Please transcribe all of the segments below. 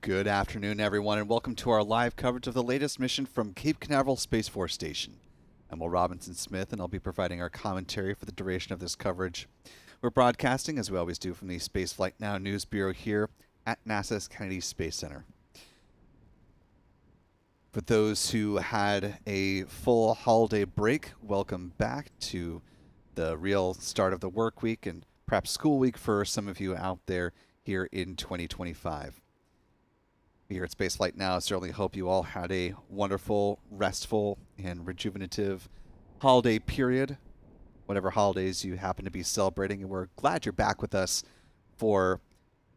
Good afternoon, everyone, and welcome to our live coverage of the latest mission from Cape Canaveral Space Force Station. I'm Will Robinson-Smith, and I'll be providing our commentary for the duration of this coverage. We're broadcasting, as we always do, from the Spaceflight Now News Bureau here at NASA's Kennedy Space Center. For those who had a full holiday break, welcome back to the real start of the work week and perhaps school week for some of you out there here in 2025. Here at Spaceflight Now, I certainly hope you all had a wonderful, restful, and rejuvenative holiday period, whatever holidays you happen to be celebrating. And we're glad you're back with us for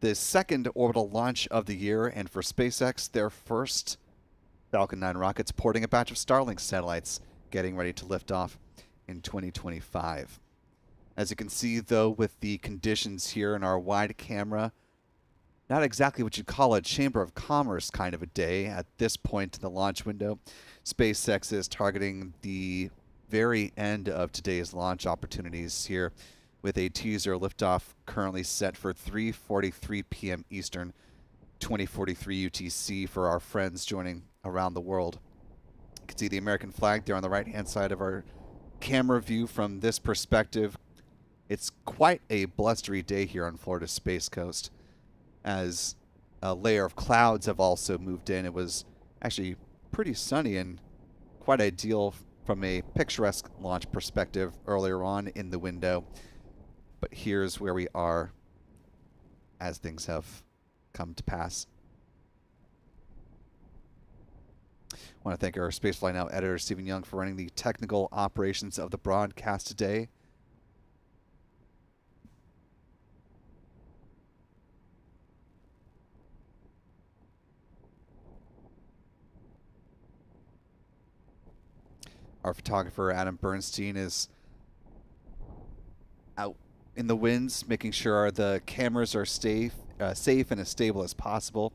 the second orbital launch of the year, and for SpaceX, their first Falcon 9 rockets porting a batch of Starlink satellites, getting ready to lift off in 2025. As you can see, though, with the conditions here in our wide camera, not exactly what you'd call a Chamber of Commerce kind of a day at this point in the launch window. SpaceX is targeting the very end of today's launch opportunities here with a teaser liftoff currently set for 3:43 p.m. Eastern, 2043 UTC for our friends joining around the world. You can see the American flag there on the right-hand side of our camera view from this perspective. It's quite a blustery day here on Florida's Space Coast, as a layer of clouds have also moved in. It was actually pretty sunny and quite ideal from a picturesque launch perspective earlier on in the window. But here's where we are as things have come to pass. I want to thank our Spaceflight Now editor, Stephen Young, for running the technical operations of the broadcast today. Our photographer, Adam Bernstein, is out in the winds, making sure the cameras are safe and as stable as possible.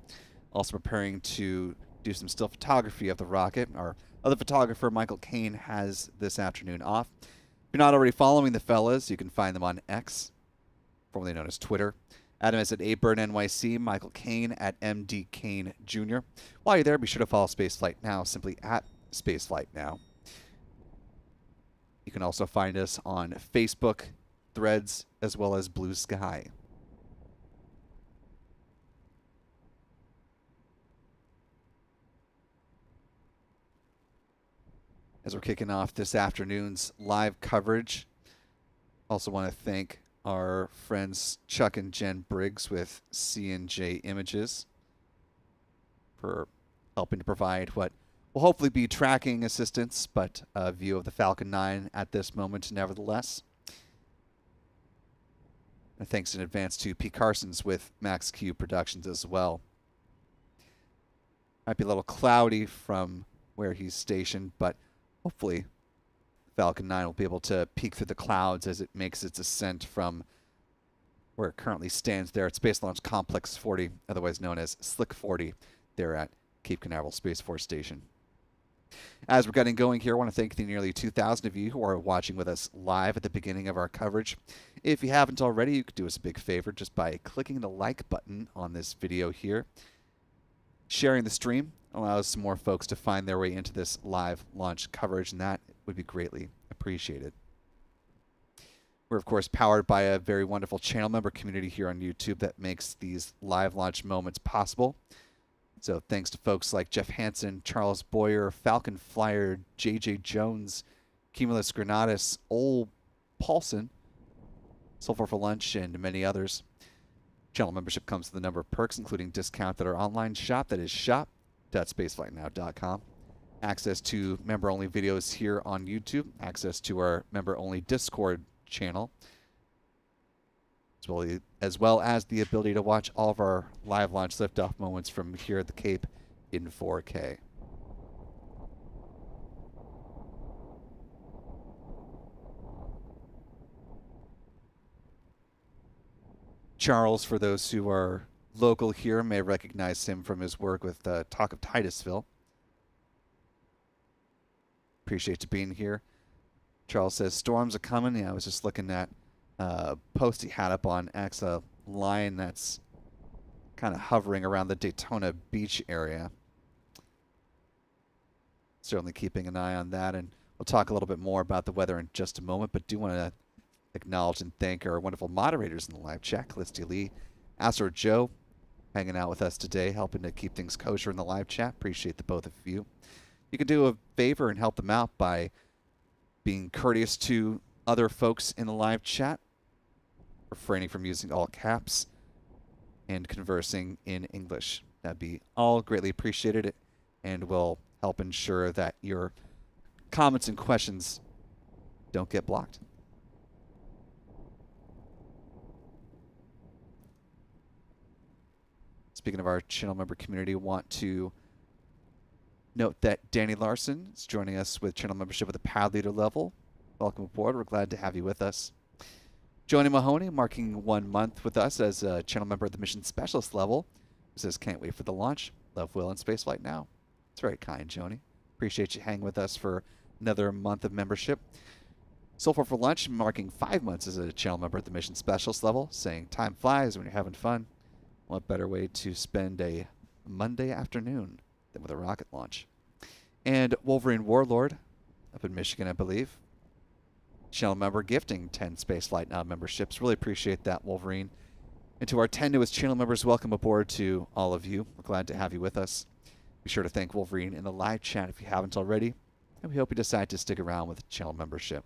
Also preparing to do some still photography of the rocket. Our other photographer, Michael Kane, has this afternoon off. If you're not already following the fellas, you can find them on X, formerly known as Twitter. Adam is at ABurnNYC, Michael Kane at MD Kane Jr. While you're there, be sure to follow Spaceflight Now, simply at Spaceflight Now. You can also find us on Facebook, Threads, as well as Blue Sky. As we're kicking off this afternoon's live coverage, also want to thank our friends Chuck and Jen Briggs with C&J Images for helping to provide what will hopefully be tracking assistance, but a view of the Falcon 9 at this moment nevertheless. And thanks in advance to Pete Carsons with Max Q Productions as well. Might be a little cloudy from where he's stationed, but hopefully Falcon 9 will be able to peek through the clouds as it makes its ascent from where it currently stands there at Space Launch Complex 40, otherwise known as Slick 40, there at Cape Canaveral Space Force Station. As we're getting going here, I want to thank the nearly 2,000 of you who are watching with us live at the beginning of our coverage. If you haven't already, you could do us a big favor just by clicking the like button on this video here. Sharing the stream allows some more folks to find their way into this live launch coverage, and that would be greatly appreciated. We're, of course, powered by a very wonderful channel member community here on YouTube that makes these live launch moments possible. So thanks to folks like Jeff Hansen, Charles Boyer, Falcon Flyer, J.J. Jones, Cumulus Granatus, Ole Paulson, Sulfur for Lunch, and many others. Channel membership comes with a number of perks, including discount at our online shop, that is shop.spaceflightnow.com. Access to member-only videos here on YouTube, access to our member-only Discord channel, as well as the ability to watch all of our live launch liftoff moments from here at the Cape in 4K. Charles, for those who are local here, may recognize him from his work with Talk of Titusville. Appreciate you being here. Charles says, storms are coming. Yeah, I was just looking at post he had up on X, a line that's kind of hovering around the Daytona Beach area. Certainly keeping an eye on that, and we'll talk a little bit more about the weather in just a moment, but do want to acknowledge and thank our wonderful moderators in the live chat, Callisti Lee, Astro Joe, hanging out with us today, helping to keep things kosher in the live chat. Appreciate the both of you. You can do a favor and help them out by being courteous to other folks in the live chat, refraining from using all caps, and conversing in English. That'd be all greatly appreciated and will help ensure that your comments and questions don't get blocked. Speaking of our channel member community, want to note that Danny Larson is joining us with channel membership at the Pad Leader level. Welcome aboard. We're glad to have you with us. Johnny Mahoney, marking 1 month with us as a channel member at the Mission Specialist level, who says, can't wait for the launch. Love, Will, and Spaceflight now. It's very kind, Joni. Appreciate you hanging with us for another month of membership. Sulfur for Lunch, marking 5 months as a channel member at the Mission Specialist level, saying, time flies when you're having fun. What better way to spend a Monday afternoon than with a rocket launch? And Wolverine Warlord, up in Michigan, I believe. Channel member gifting 10 Spaceflight Now memberships. Really appreciate that, Wolverine. And to our 10 newest channel members, welcome aboard to all of you. We're glad to have you with us. Be sure to thank Wolverine in the live chat if you haven't already. And we hope you decide to stick around with channel membership.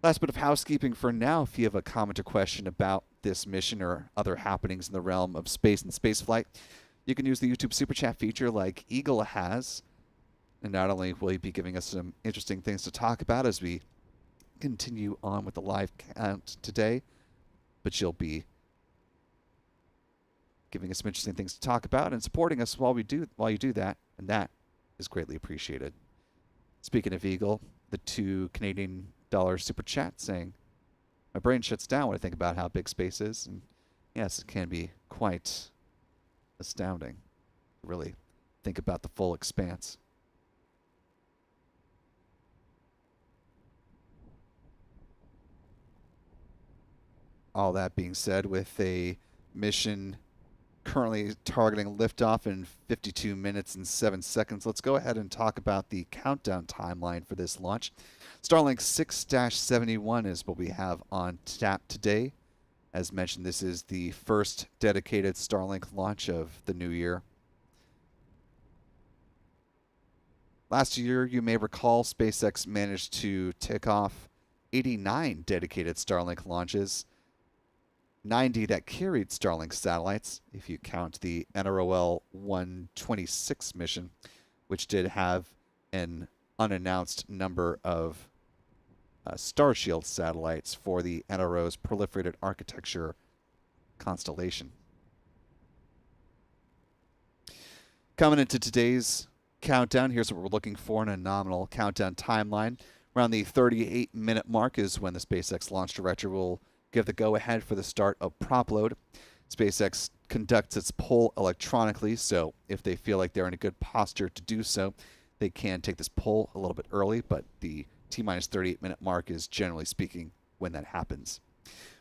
Last bit of housekeeping for now. If you have a comment or question about this mission or other happenings in the realm of space and spaceflight, you can use the YouTube Super Chat feature like Eagle has. And not only will he be giving us some interesting things to talk about as we continue on with the live count today, but you'll be giving us some interesting things to talk about and supporting us while you do that, and that is greatly appreciated. Speaking of Eagle, the $2 Canadian Super Chat saying, my brain shuts down when I think about how big space is, and yes, it can be quite astounding to really think about the full expanse. All that being said, with a mission currently targeting liftoff in 52 minutes and 7 seconds, let's go ahead and talk about the countdown timeline for this launch. Starlink 6-71 is what we have on tap today. As mentioned, this is the first dedicated Starlink launch of the new year. Last year, you may recall, SpaceX managed to tick off 89 dedicated Starlink launches, 90 that carried Starlink satellites, if you count the NROL 126 mission, which did have an unannounced number of Starshield satellites for the NRO's proliferated architecture constellation. Coming into today's countdown, here's what we're looking for in a nominal countdown timeline. Around the 38-minute mark is when the SpaceX launch director will give the go-ahead for the start of prop load. SpaceX conducts its pull electronically, so if they feel like they're in a good posture to do so, they can take this pull a little bit early, but the T-minus 38-minute mark is generally speaking when that happens.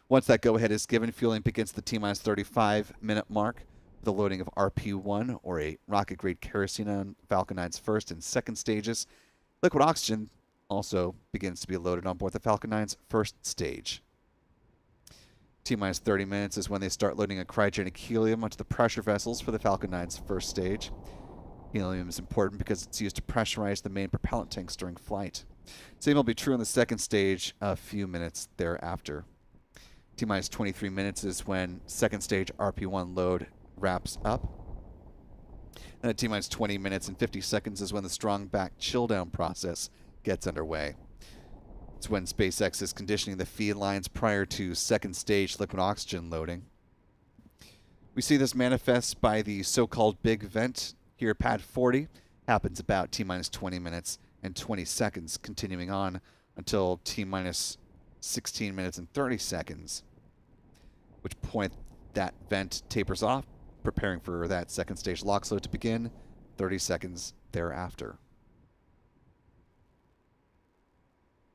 Once that go-ahead is given, fueling begins the T-minus 35-minute mark with the loading of RP-1, or a rocket-grade kerosene, on Falcon 9's first and second stages. Liquid oxygen also begins to be loaded on board the Falcon 9's first stage. T-minus 30 minutes is when they start loading a cryogenic helium onto the pressure vessels for the Falcon 9's first stage. Helium is important because it's used to pressurize the main propellant tanks during flight. Same will be true in the second stage a few minutes thereafter. T-minus 23 minutes is when second stage RP-1 load wraps up. And at T-minus 20 minutes and 50 seconds is when the strong back chill down process gets underway. It's when SpaceX is conditioning the feed lines prior to second stage liquid oxygen loading. We see this manifest by the so-called big vent here at pad 40. Happens about T-minus 20 minutes and 20 seconds, continuing on until T-minus 16 minutes and 30 seconds, which point that vent tapers off, preparing for that second stage LOX load to begin 30 seconds thereafter.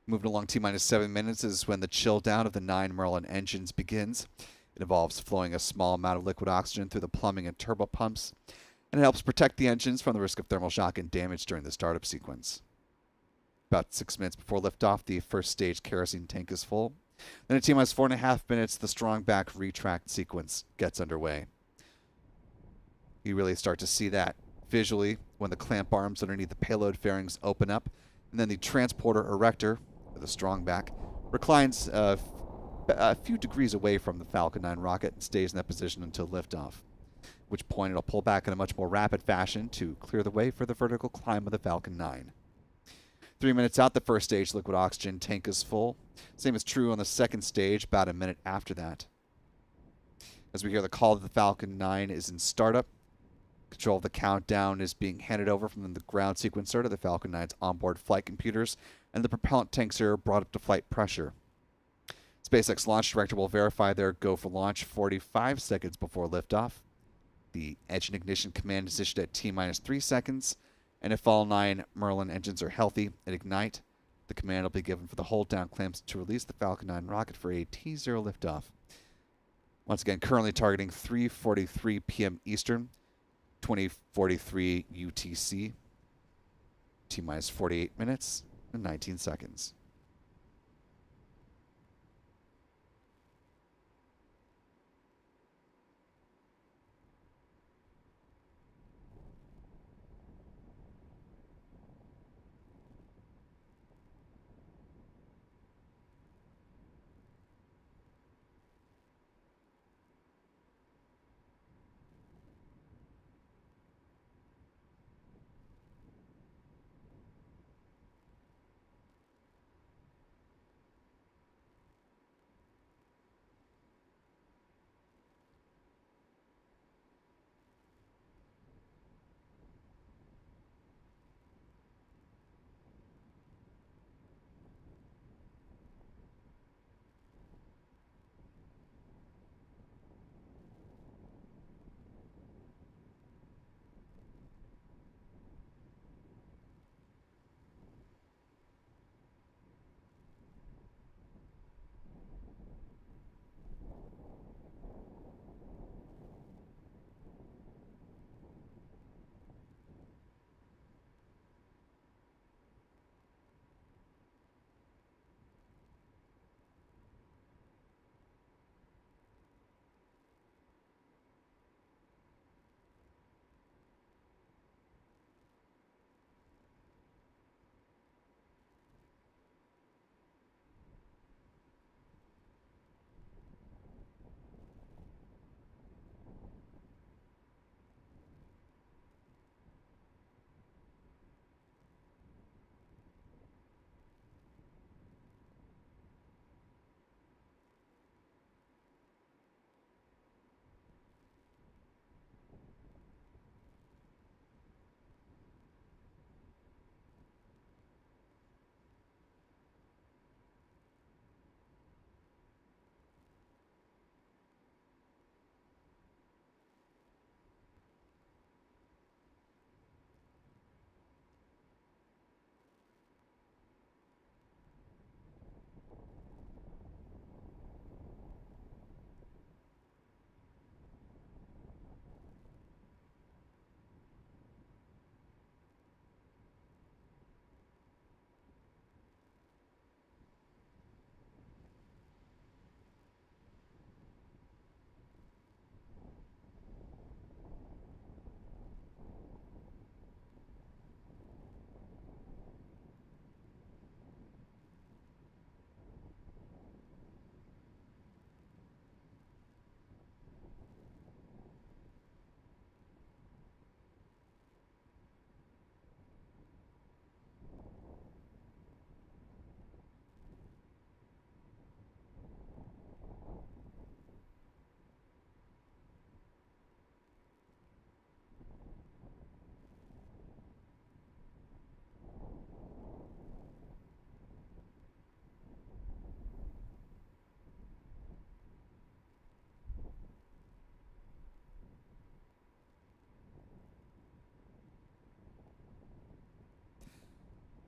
Moving along T-minus 7 minutes is when the chill down of the 9 Merlin engines begins. It involves flowing a small amount of liquid oxygen through the plumbing and turbo pumps, and it helps protect the engines from the risk of thermal shock and damage during the startup sequence. About 6 minutes before liftoff, the first stage kerosene tank is full. Then at T-minus 4.5 minutes, the strong back retract sequence gets underway. You really start to see that visually when the clamp arms underneath the payload fairings open up, and then the transporter erector, with a strong back, reclines a few degrees away from the Falcon 9 rocket and stays in that position until liftoff, at which point it'll pull back in a much more rapid fashion to clear the way for the vertical climb of the Falcon 9. 3 minutes out, the first stage liquid oxygen tank is full. Same is true on the second stage about a minute after that. As we hear the call that the Falcon 9 is in startup, control of the countdown is being handed over from the ground sequencer to the Falcon 9's onboard flight computers, and the propellant tanks are brought up to flight pressure. SpaceX launch director will verify their go for launch 45 seconds before liftoff. The engine ignition command is issued at T-minus 3 seconds, and if all 9 Merlin engines are healthy and ignite, the command will be given for the hold down clamps to release the Falcon 9 rocket for a T0 liftoff. Once again, currently targeting 3:43 p.m. Eastern, 20:43 UTC, T-minus 48 minutes and 19 seconds.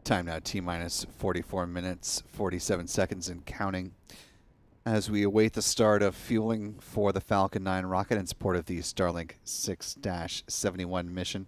Time now T-minus 44 minutes, 47 seconds and counting. as we await the start of fueling for the Falcon 9 rocket in support of the Starlink 6-71 mission.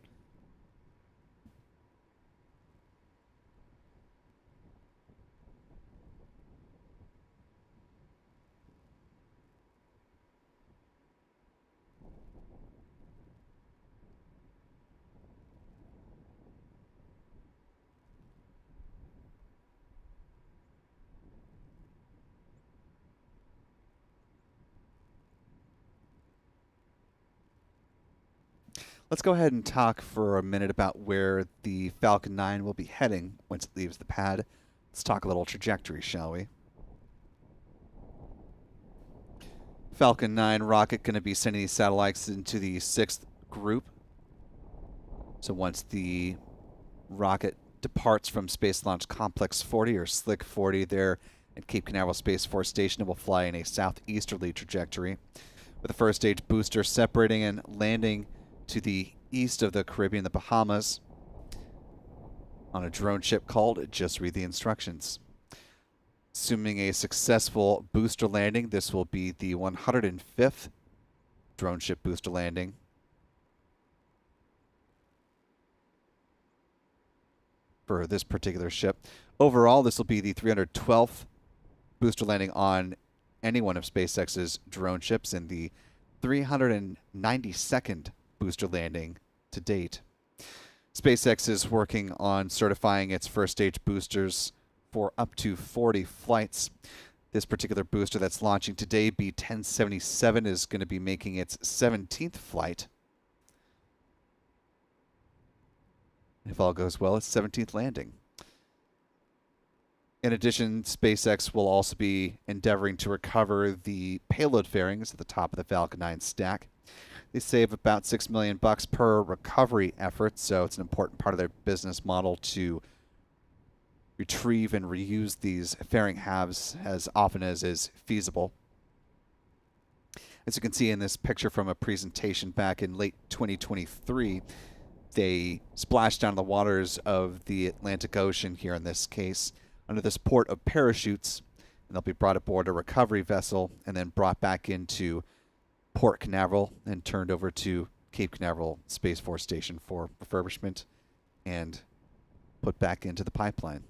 Let's go ahead and talk for a minute about where the Falcon 9 will be heading once it leaves the pad. Let's talk a little trajectory, shall we? Falcon 9 rocket going to be sending these satellites into the 6th group. So once the rocket departs from Space Launch Complex 40 or Slick 40 there at Cape Canaveral Space Force Station, it will fly in a southeasterly trajectory, with the first stage booster separating and landing to the east of the Caribbean, the Bahamas, on a drone ship called Just Read the Instructions. Assuming a successful booster landing, this will be the 105th drone ship booster landing. For this particular ship. Overall, this will be the 312th booster landing on any one of SpaceX's drone ships and the 392nd booster landing to date. SpaceX is working on certifying its first stage boosters for up to 40 flights. This particular booster that's launching today, B-1077, is going to be making its 17th flight. If all goes well, its 17th landing. In addition, SpaceX will also be endeavoring to recover the payload fairings at the top of the Falcon 9 stack. They save about $6 million per recovery effort, so it's an important part of their business model to retrieve and reuse these fairing halves as often as is feasible. As you can see in this picture from a presentation back in late 2023, they splashed down the waters of the Atlantic Ocean here in this case under the support of parachutes, and they'll be brought aboard a recovery vessel and then brought back into Port Canaveral and turned over to Cape Canaveral Space Force Station for refurbishment and put back into the pipeline.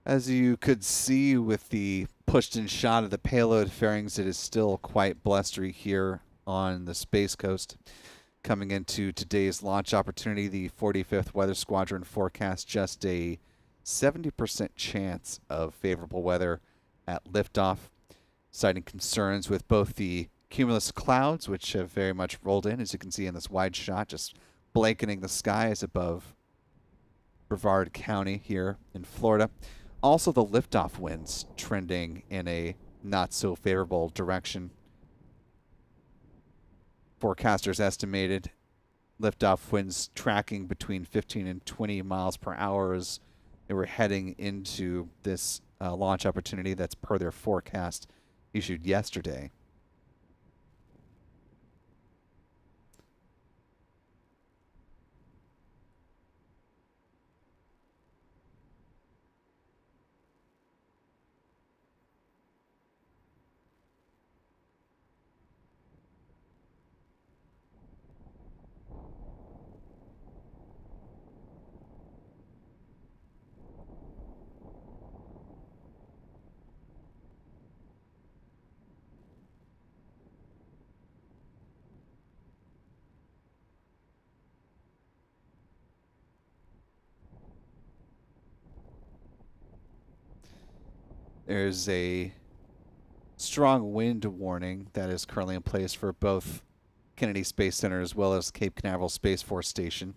As you could see with the pushed-in shot of the payload fairings, it is still quite blustery here on the Space Coast. Coming into today's launch opportunity, the 45th Weather Squadron forecasts just a 70% chance of favorable weather at liftoff, citing concerns with both the cumulus clouds, which have very much rolled in, as you can see in this wide shot, just blanketing the skies above Brevard County here in Florida. Also, the liftoff winds trending in a not so favorable direction. Forecasters estimated liftoff winds tracking between 15 and 20 miles per hour as they were heading into this launch opportunity. That's per their forecast issued yesterday. There's a strong wind warning that is currently in place for both Kennedy Space Center as well as Cape Canaveral Space Force Station.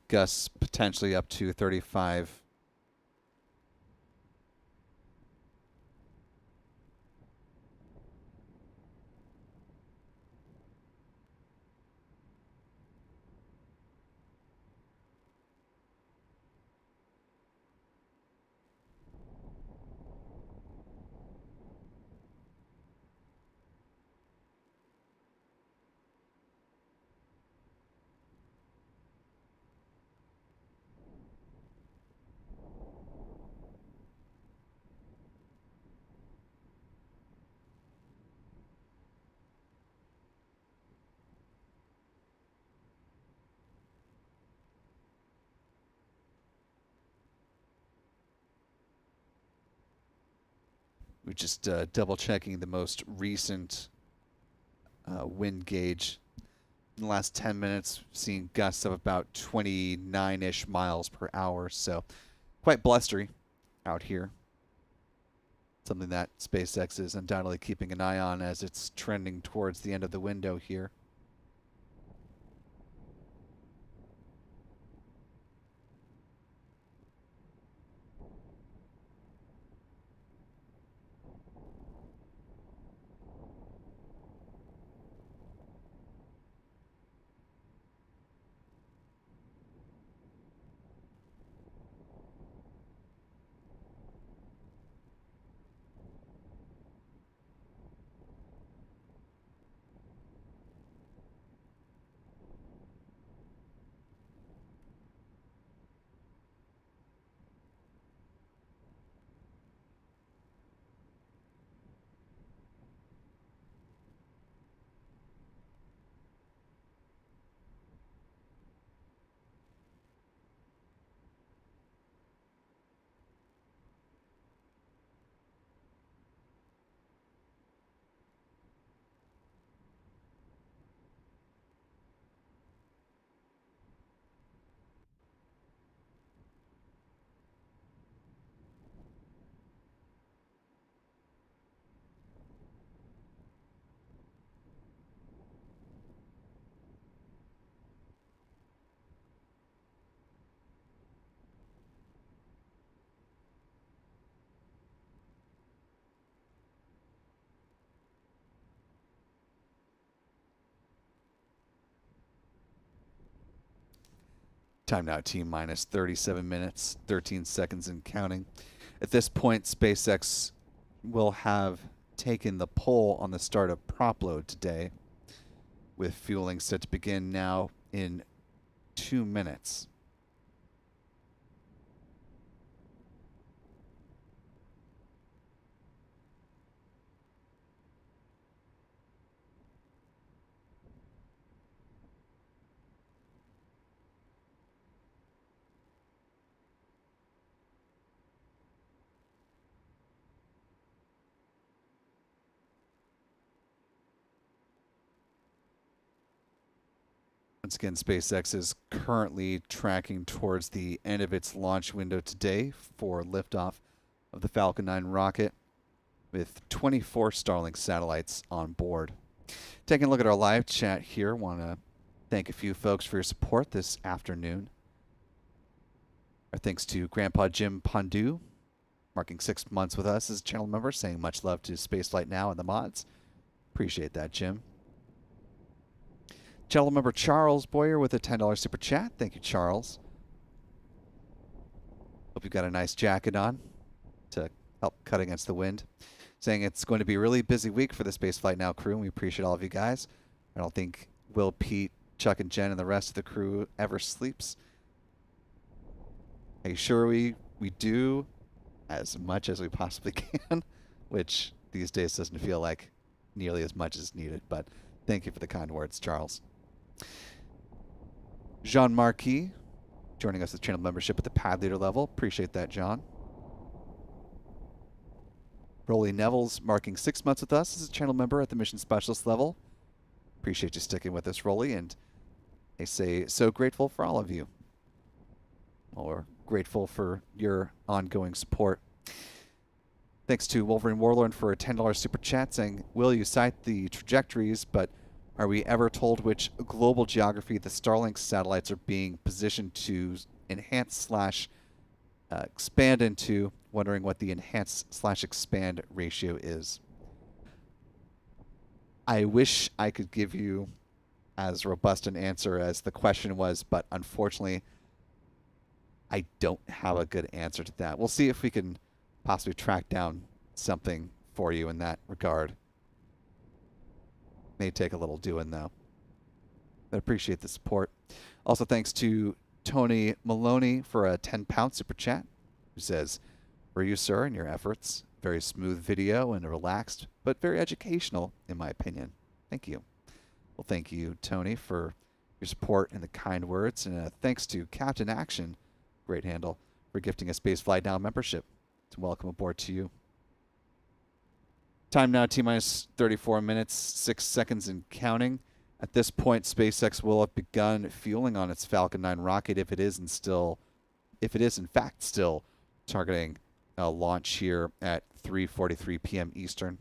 Gusts potentially up to 35 We're just double checking the most recent wind gauge. In the last 10 minutes, we've seen gusts of about 29-ish miles per hour, so quite blustery out here. Something that SpaceX is undoubtedly keeping an eye on as it's trending towards the end of the window here. Time now, T-minus 37 minutes, 13 seconds and counting. At this point, SpaceX will have taken the pole on the start of prop load today, with fueling set to begin now in 2 minutes. Once again, SpaceX is currently tracking towards the end of its launch window today for liftoff of the Falcon 9 rocket with 24 Starlink satellites on board. Taking a look at our live chat here, want to thank a few folks for your support this afternoon. Our thanks to Grandpa Jim Pondu, marking 6 months with us as a channel member, saying much love to Spaceflight Now and the mods. Appreciate that, Jim. Channel member Charles Boyer with a $10 super chat. Thank you, Charles. Hope you've got a nice jacket on to help cut against the wind. Saying it's going to be a really busy week for the Spaceflight Now crew, and we appreciate all of you guys. I don't think Will, Pete, Chuck, and Jen and the rest of the crew ever sleeps. Are you sure we do as much as we possibly can? Which these days doesn't feel like nearly as much as needed, but thank you for the kind words, Charles. Jean Marquis joining us with channel membership at the pad leader level. Appreciate that, John. Rolly Neville's marking 6 months with us as a channel member at the mission specialist level. Appreciate you sticking with us, Rolly, and I say so grateful for all of you. Well, we're grateful for your ongoing support. Thanks to Wolverine Warlord for a $10 super chat saying, Will, you cite the trajectories, but are we ever told which global geography the Starlink satellites are being positioned to enhance / expand into? Wondering what the enhance / expand ratio is. I wish I could give you as robust an answer as the question was, but unfortunately, I don't have a good answer to that. We'll see if we can possibly track down something for you in that regard. May take a little doing, though. But appreciate the support. Also, thanks to Tony Maloney for a £10 super chat, who says, for you, sir, and your efforts. Very smooth video and relaxed, but very educational, in my opinion. Thank you. Well, thank you, Tony, for your support and the kind words. And thanks to Captain Action, great handle, for gifting a Spaceflight Now membership. Welcome aboard to you. Time now, T-minus 34 minutes, 6 seconds and counting. At this point, SpaceX will have begun fueling on its Falcon 9 rocket if it is in fact still targeting a launch here at 3:43 p.m. Eastern.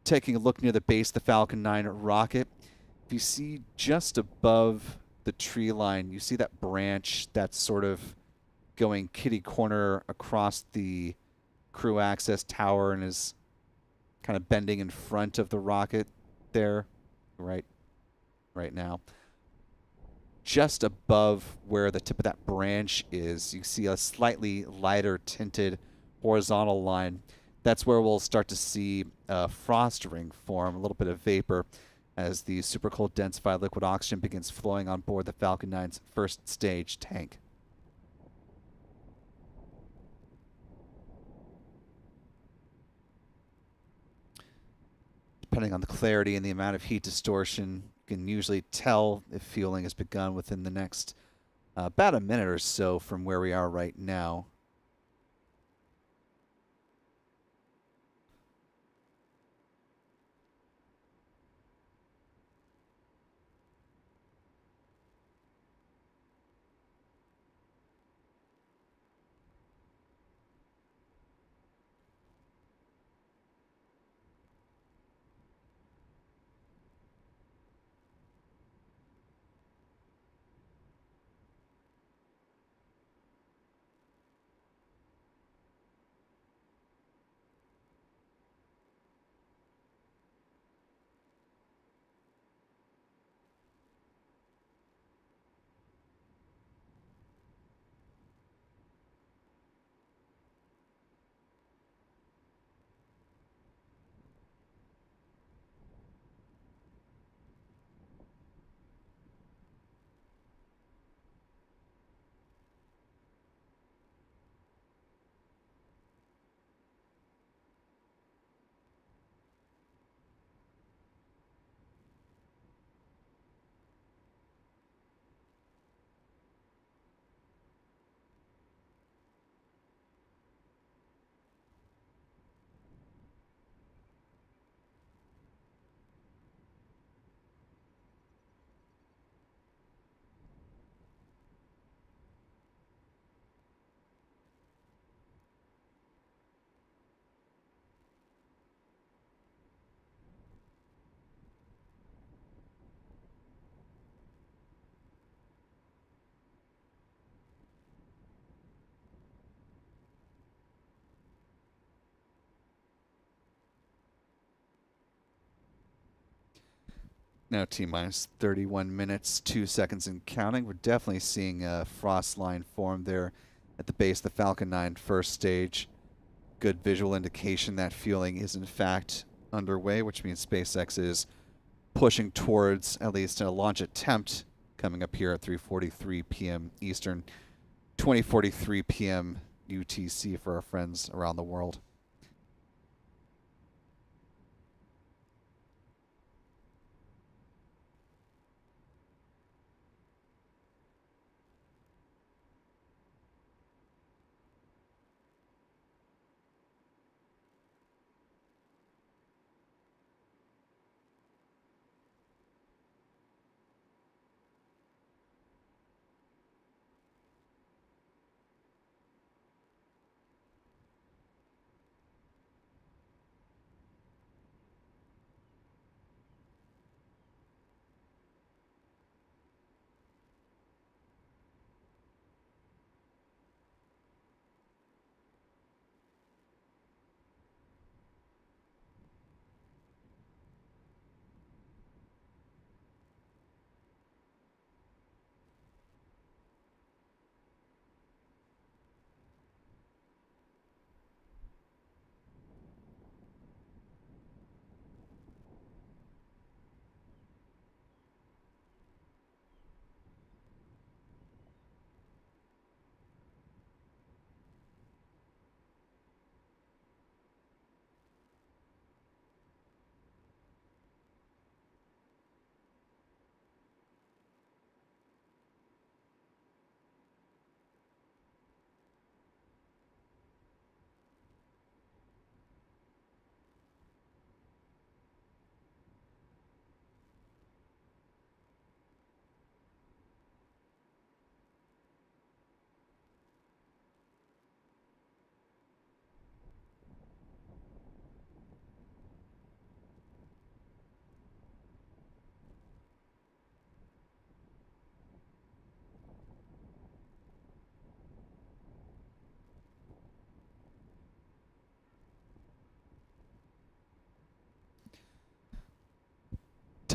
Taking a look near the base of the Falcon 9 rocket, if you see just above the tree line, you see that branch that's sort of going kitty corner across the crew access tower and is kind of bending in front of the rocket there, right now. Just above where the tip of that branch is, you see a slightly lighter tinted horizontal line. That's where we'll start to see a frost ring form, a little bit of vapor, as the supercooled densified liquid oxygen begins flowing on board the Falcon 9's first stage tank. Depending on the clarity and the amount of heat distortion, you can usually tell if fueling has begun within the next about a minute or so from where we are right now. Now T-minus 31 minutes, 2 seconds and counting. We're definitely seeing a frost line form there at the base of the Falcon 9 first stage. Good visual indication that fueling is in fact underway, which means SpaceX is pushing towards at least a launch attempt coming up here at 3:43 p.m. Eastern, 20:43 p.m. UTC for our friends around the world.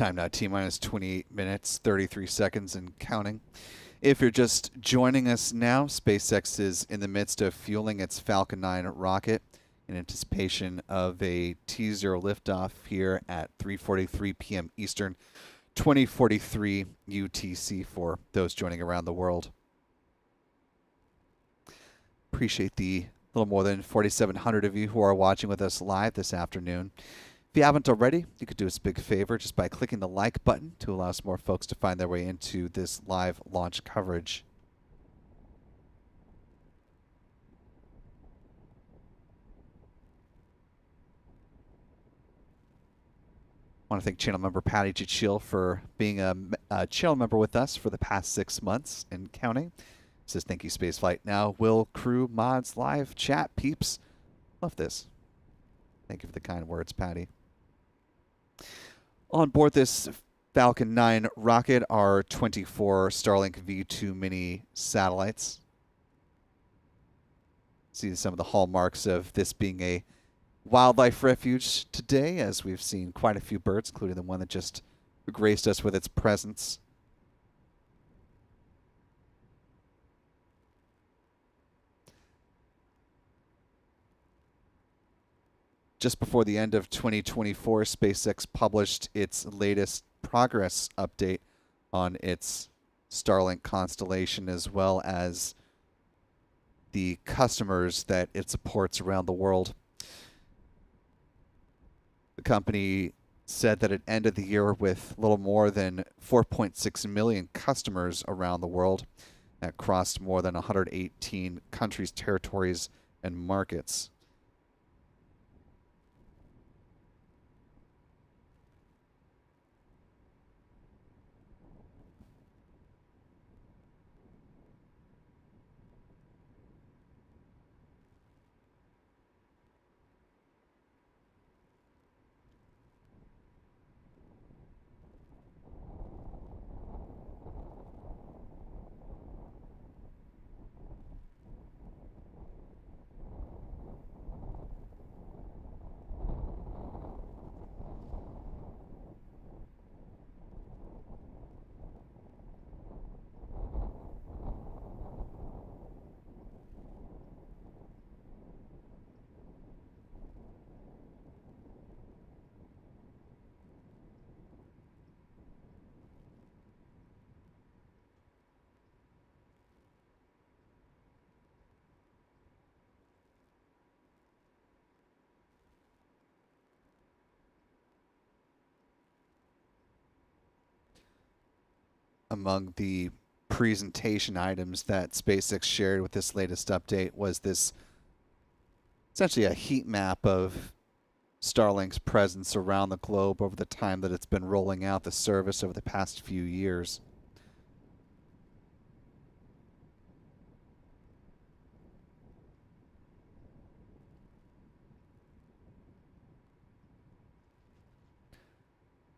Time now, T-minus 28 minutes, 33 seconds and counting. If you're just joining us now, SpaceX is in the midst of fueling its Falcon 9 rocket in anticipation of a T0 liftoff here at 3:43 p.m. Eastern, 2043 UTC for those joining around the world. Appreciate the little more than 4,700 of you who are watching with us live this afternoon. If you haven't already, you could do us a big favor just by clicking the like button to allow some more folks to find their way into this live launch coverage. I want to thank channel member Patty Chichil for being a channel member with us for the past 6 months and counting. Says thank you, Spaceflight. Now, Will, crew, mods, live, chat, peeps. Love this. Thank you for the kind words, Patty. On board this Falcon 9 rocket are 24 Starlink V2 mini satellites. See some of the hallmarks of this being a wildlife refuge today, as we've seen quite a few birds, including the one that just graced us with its presence. Just before the end of 2024, SpaceX published its latest progress update on its Starlink constellation, as well as the customers that it supports around the world. The company said that it ended the year with a little more than 4.6 million customers around the world that crossed more than 118 countries, territories, and markets. Among the presentation items that SpaceX shared with this latest update was this essentially a heat map of Starlink's presence around the globe over the time that it's been rolling out the service over the past few years.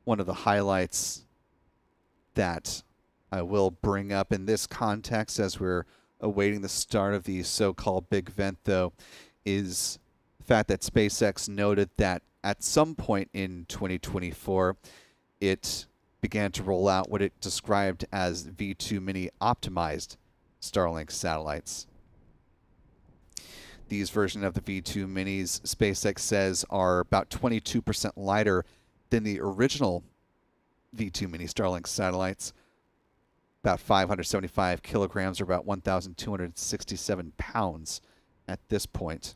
One of the highlights that I will bring up in this context as we're awaiting the start of the so-called big vent, though, is the fact that SpaceX noted that at some point in 2024, it began to roll out what it described as V2 mini optimized Starlink satellites. These versions of the V2 minis, SpaceX says, are about 22% lighter than the original V2 mini Starlink satellites, about 575 kilograms or about 1,267 pounds at this point.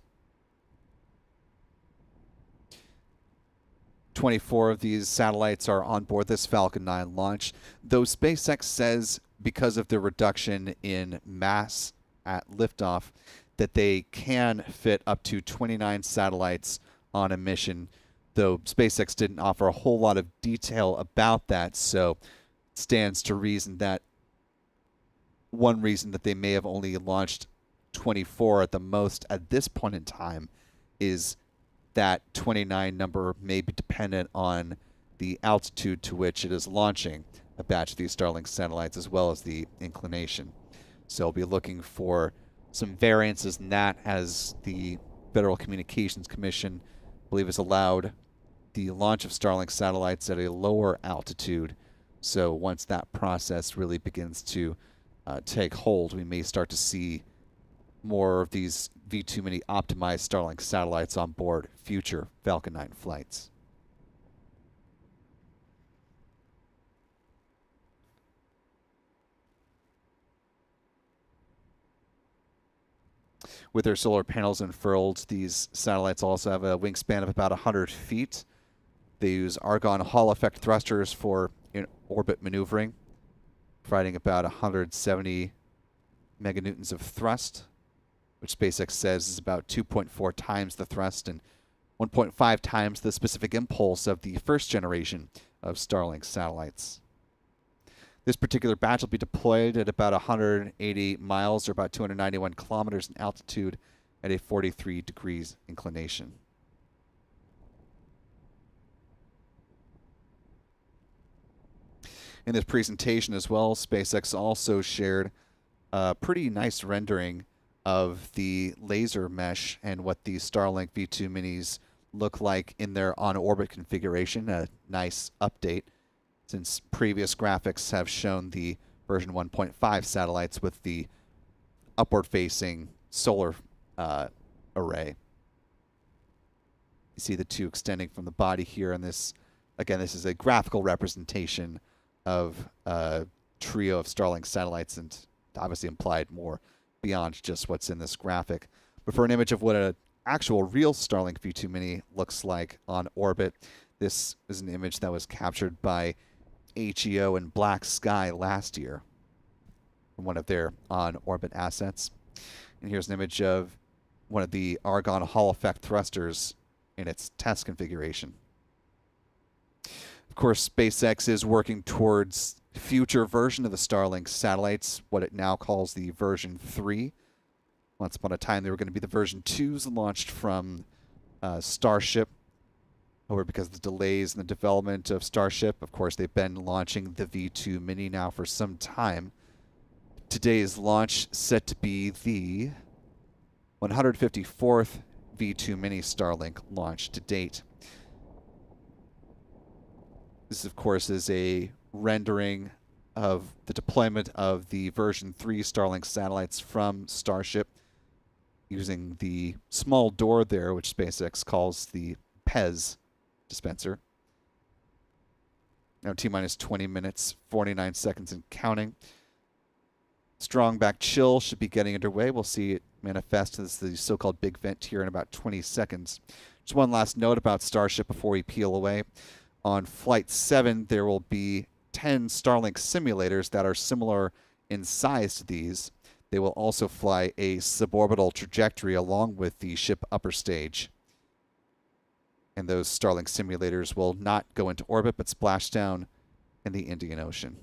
24 of these satellites are on board this Falcon 9 launch, though SpaceX says because of the reduction in mass at liftoff that they can fit up to 29 satellites on a mission, though SpaceX didn't offer a whole lot of detail about that, so it stands to reason that one reason that they may have only launched 24 at the most at this point in time is that 29 number may be dependent on the altitude to which it is launching a batch of these Starlink satellites, as well as the inclination. So we'll be looking for some variances in that, as the Federal Communications Commission, I believe, has allowed the launch of Starlink satellites at a lower altitude. So once that process really begins to take hold, we may start to see more of these V2 Mini optimized Starlink satellites on board future Falcon 9 flights. With their solar panels unfurled, these satellites also have a wingspan of about 100 feet. They use argon Hall effect thrusters for in-orbit maneuvering, providing about 170 meganewtons of thrust, which SpaceX says is about 2.4 times the thrust and 1.5 times the specific impulse of the first generation of Starlink satellites. This particular batch will be deployed at about 180 miles or about 291 kilometers in altitude at a 43 degrees inclination. In this presentation as well, SpaceX also shared a pretty nice rendering of the laser mesh and what the Starlink V2 minis look like in their on-orbit configuration, a nice update, since previous graphics have shown the version 1.5 satellites with the upward-facing solar array. You see the two extending from the body here, and this, again, this is a graphical representation of a trio of Starlink satellites, and obviously implied more beyond just what's in this graphic. But for an image of what an actual real Starlink V2 Mini looks like on orbit, this is an image that was captured by HEO and Black Sky last year from one of their on-orbit assets. And here's an image of one of the argon Hall effect thrusters in its test configuration. Of course, SpaceX is working towards future version of the Starlink satellites, what it now calls the version 3. Once upon a time, they were going to be the version 2s launched from Starship. However, because of the delays in the development of Starship, of course, they've been launching the V2 Mini now for some time. Today's launch set to be the 154th V2 Mini Starlink launch to date. This, of course, is a rendering of the deployment of the version 3 Starlink satellites from Starship using the small door there, which SpaceX calls the PEZ dispenser. Now T-minus 20 minutes, 49 seconds and counting. Strong back chill should be getting underway. We'll see it manifest as the so-called big vent here in about 20 seconds. Just one last note about Starship before we peel away. On Flight 7, there will be 10 Starlink simulators that are similar in size to these. They will also fly a suborbital trajectory along with the ship upper stage. And those Starlink simulators will not go into orbit, but splash down in the Indian Ocean.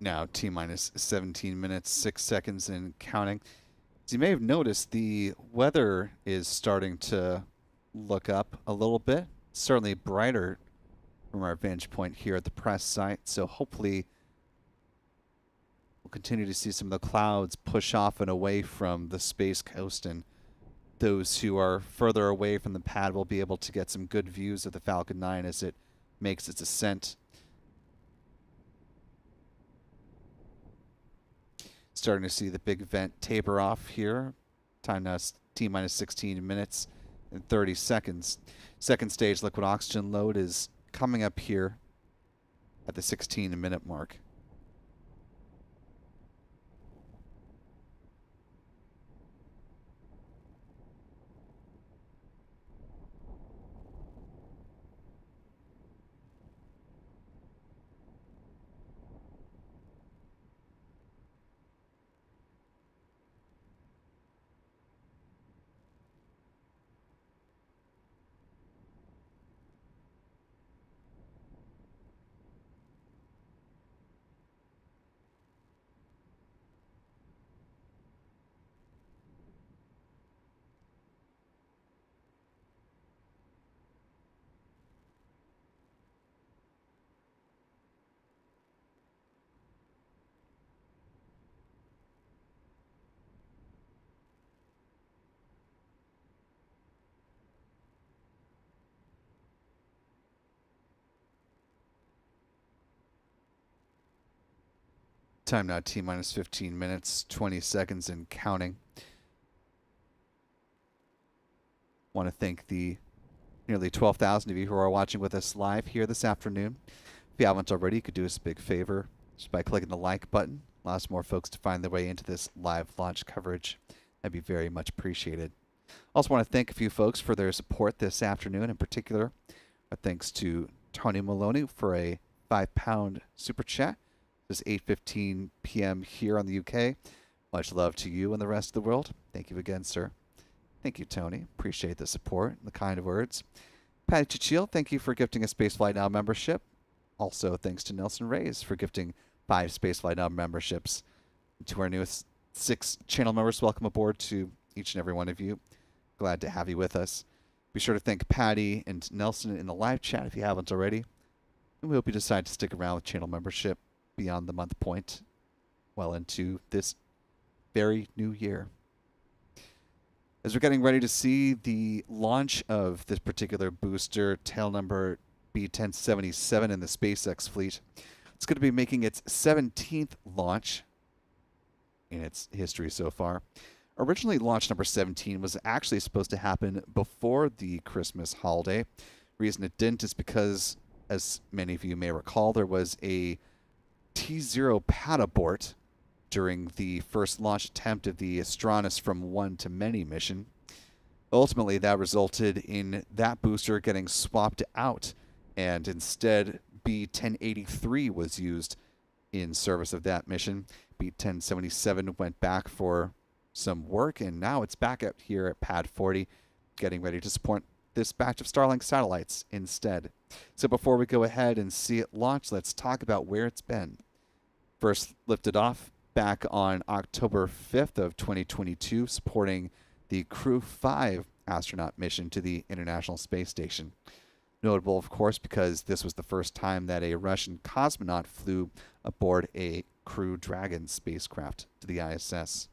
Now T minus 17 minutes, 6 seconds and counting. As you may have noticed, the weather is starting to look up a little bit. Certainly brighter from our vantage point here at the press site. So hopefully we'll continue to see some of the clouds push off and away from the Space Coast, and those who are further away from the pad will be able to get some good views of the Falcon 9 as it makes its ascent. Starting to see the big vent taper off here. Time now is T minus 16 minutes and 30 seconds. Second stage liquid oxygen load is coming up here at the 16-minute mark. Time now T minus 15 minutes, 20 seconds and counting. Want to thank the nearly 12,000 of you who are watching with us live here this afternoon. If you haven't already, you could do us a big favor just by clicking the like button. Allows more folks to find their way into this live launch coverage. That'd be very much appreciated. Also want to thank a few folks for their support this afternoon. In particular, our thanks to Tony Maloney for a £5 super chat. It's 8:15 p.m. here on the UK. Much love to you and the rest of the world. Thank you again, sir. Thank you, Tony. Appreciate the support and the kind words. Patty Chichil, thank you for gifting a Spaceflight Now membership. Also, thanks to Nelson Reyes for gifting 5 Spaceflight Now memberships. To our newest 6 channel members, welcome aboard to each and every one of you. Glad to have you with us. Be sure to thank Patty and Nelson in the live chat if you haven't already. And we hope you decide to stick around with channel membership beyond the month point, well into this very new year. As we're getting ready to see the launch of this particular booster, tail number B1077 in the SpaceX fleet, it's going to be making its 17th launch in its history so far. Originally, launch number 17 was actually supposed to happen before the Christmas holiday. Reason it didn't is because, as many of you may recall, there was a T0 pad abort during the first launch attempt of the Astronis from One to Many mission. Ultimately, that resulted in that booster getting swapped out, and instead B1083 was used in service of that mission. B1077 went back for some work, and now it's back up here at Pad 40, getting ready to support this batch of Starlink satellites instead. So before we go ahead and see it launch, let's talk about where it's been. First lifted off back on October 5th of 2022, supporting the Crew 5 astronaut mission to the International Space Station. Notable, of course, because this was the first time that a Russian cosmonaut flew aboard a Crew Dragon spacecraft to the ISS.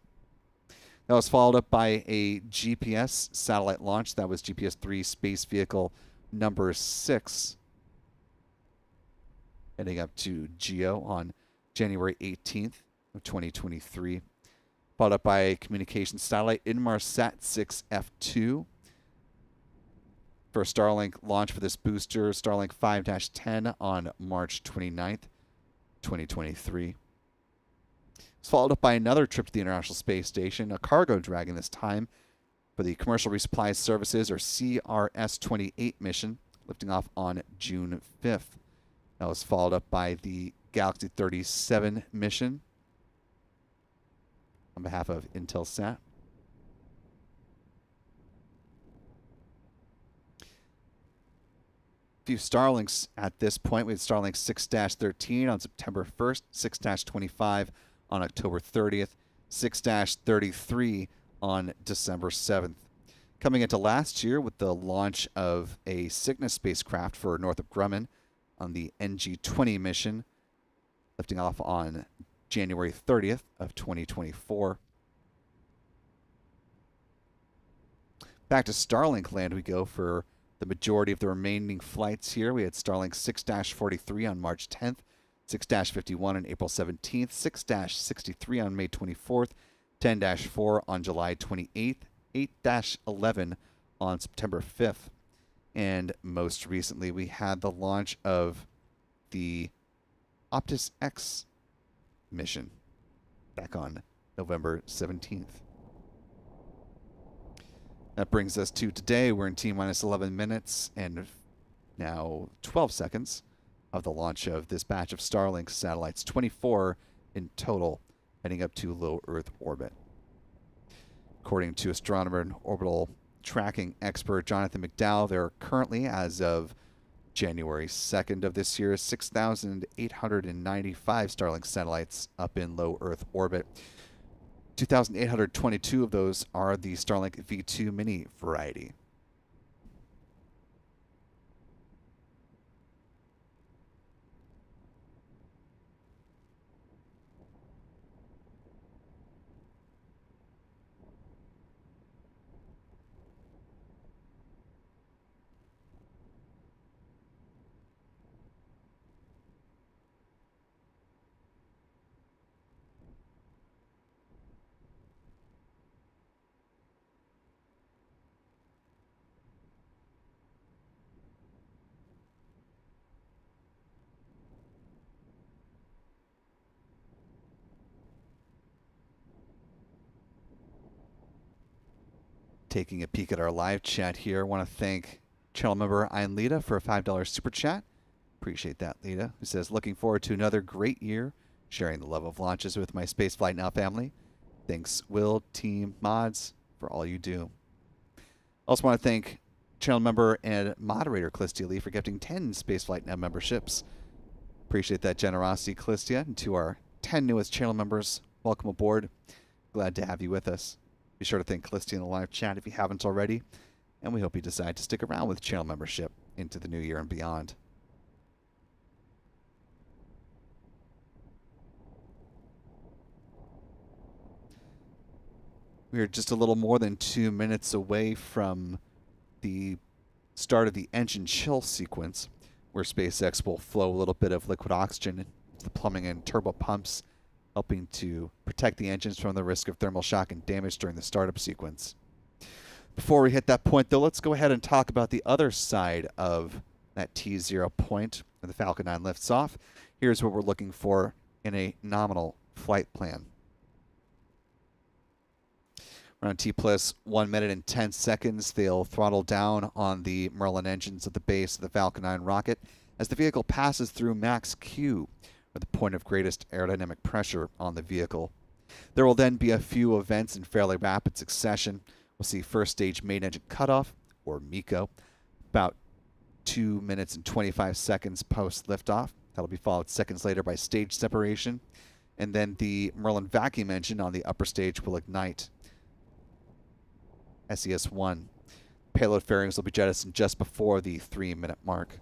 That was followed up by a GPS satellite launch. That was GPS-3 space vehicle number 6, heading up to GEO on January 18th of 2023. Followed up by a communications satellite, Inmarsat 6F2. First Starlink launch for this booster, Starlink 5-10 on March 29th, 2023. It's followed up by another trip to the International Space Station, a cargo Dragon this time, for the Commercial Resupply Services, or CRS-28 mission, lifting off on June 5th. That was followed up by the Galaxy 37 mission on behalf of Intelsat. few Starlinks at this point. We had Starlink 6-13 on September 1st, 6-25 on October 30th, 6-33 on December 7th. Coming into last year with the launch of a Cygnus spacecraft for Northrop Grumman on the NG-20 mission, lifting off on January 30th of 2024. Back to Starlink land we go for the majority of the remaining flights here. We had Starlink 6-43 on March 10th, 6-51 on April 17th, 6-63 on May 24th, 10-4 on July 28th, 8-11 on September 5th. And most recently, we had the launch of the Optus X mission back on November 17th. That brings us to today. We're in T-minus 11 minutes and now 12 seconds of the launch of this batch of Starlink satellites, 24 in total, heading up to low Earth orbit. According to astronomer and orbital tracking expert Jonathan McDowell, there are currently, as of January 2nd of this year, 6,895 Starlink satellites up in low Earth orbit. 2,822 of those are the Starlink V2 Mini variety. Taking a peek at our live chat here, I want to thank channel member Ein Lita for a $5 super chat. Appreciate that, Lita, who says, looking forward to another great year, sharing the love of launches with my Spaceflight Now family. Thanks, Will, team, mods, for all you do. Also want to thank channel member and moderator Clistia Lee for gifting 10 Spaceflight Now memberships. Appreciate that generosity, Clistia. And to our 10 newest channel members, welcome aboard. Glad to have you with us. Be sure to thank Clistia in the live chat if you haven't already, and we hope you decide to stick around with channel membership into the new year and beyond. We are just a little more than 2 minutes away from the start of the engine chill sequence, where SpaceX will flow a little bit of liquid oxygen into the plumbing and turbo pumps, helping to protect the engines from the risk of thermal shock and damage during the startup sequence. Before we hit that point, though, let's go ahead and talk about the other side of that T0 point when the Falcon 9 lifts off. Here's what we're looking for in a nominal flight plan. Around T plus 1 minute and 10 seconds, they'll throttle down on the Merlin engines at the base of the Falcon 9 rocket as the vehicle passes through max Q, or the point of greatest aerodynamic pressure on the vehicle. There will then be a few events in fairly rapid succession. We'll see first stage main engine cutoff, or MECO, about 2 minutes and 25 seconds post liftoff. That'll be followed seconds later by stage separation. And then the Merlin vacuum engine on the upper stage will ignite. SES-1. Payload fairings will be jettisoned just before the 3-minute mark.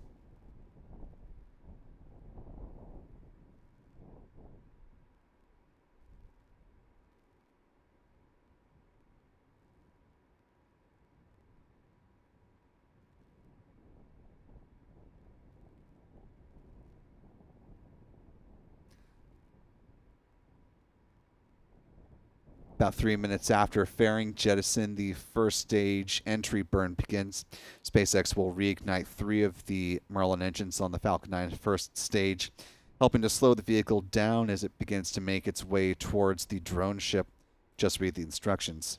About 3 minutes after fairing jettison, the first stage entry burn begins. SpaceX will reignite 3 of the Merlin engines on the Falcon 9 first stage, helping to slow the vehicle down as it begins to make its way towards the drone ship. Just read the instructions.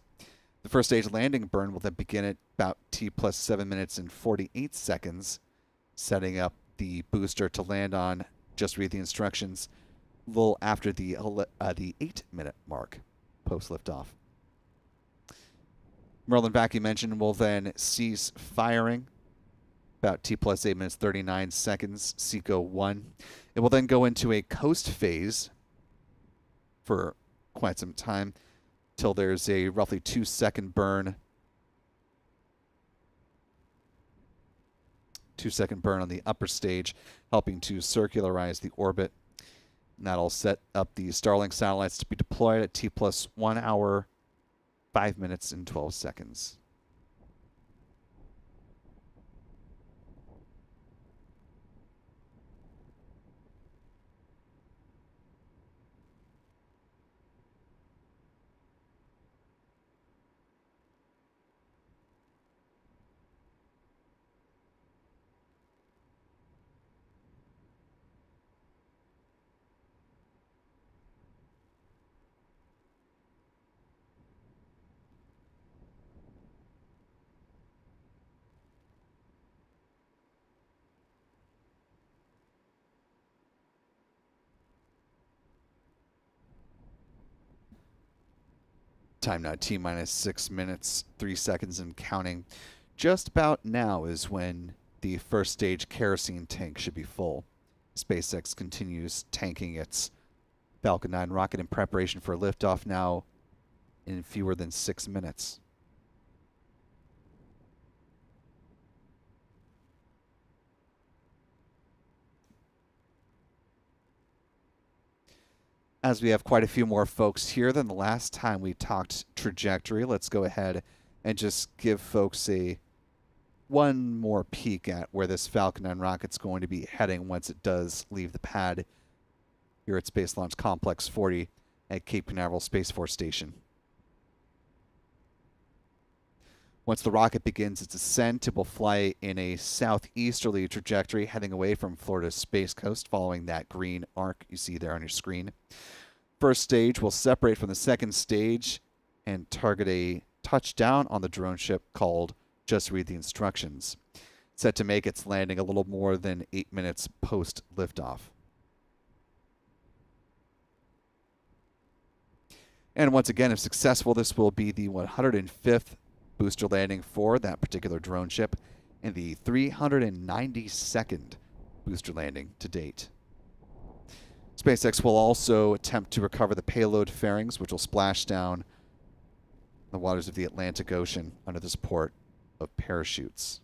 The first stage landing burn will then begin at about T plus 7 minutes and 48 seconds, setting up the booster to land on, just read the instructions, a little after the 8-minute mark post liftoff. Merlin vacuum engine will then cease firing about T plus 8 minutes 39 seconds, SECO 1. It will then go into a coast phase for quite some time till there's a roughly 2-second burn. 2-second burn on the upper stage, helping to circularize the orbit. And that'll set up the Starlink satellites to be deployed at T plus 1 hour, 5 minutes, and 12 seconds. Time now, T minus 6 minutes, 3 seconds and counting. Just about now is when the first stage kerosene tank should be full. SpaceX continues tanking its Falcon 9 rocket in preparation for liftoff now in fewer than 6 minutes. As we have quite a few more folks here than the last time we talked trajectory, let's go ahead and just give folks one more peek at where this Falcon 9 rocket's going to be heading once it does leave the pad here at Space Launch Complex 40 at Cape Canaveral Space Force Station. Once the rocket begins its ascent, it will fly in a southeasterly trajectory heading away from Florida's Space Coast, following that green arc you see there on your screen. First stage will separate from the second stage and target a touchdown on the drone ship called Just Read the Instructions, set to make its landing a little more than 8 minutes post liftoff. And once again, if successful, this will be the 105th booster landing for that particular drone ship and the 392nd booster landing to date. SpaceX will also attempt to recover the payload fairings, which will splash down the waters of the Atlantic Ocean under the support of parachutes.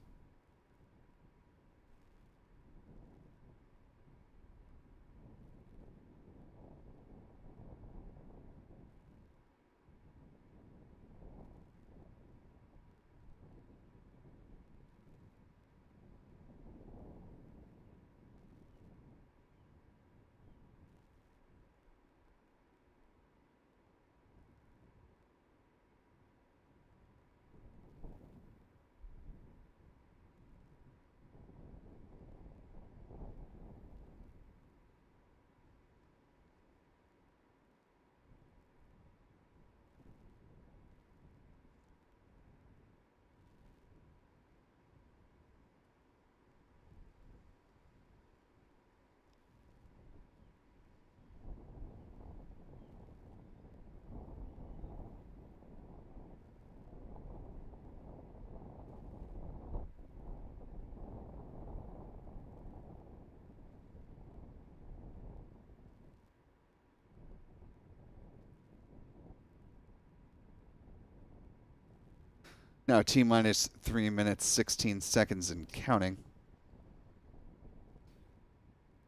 Now, T minus 3 minutes, 16 seconds and counting.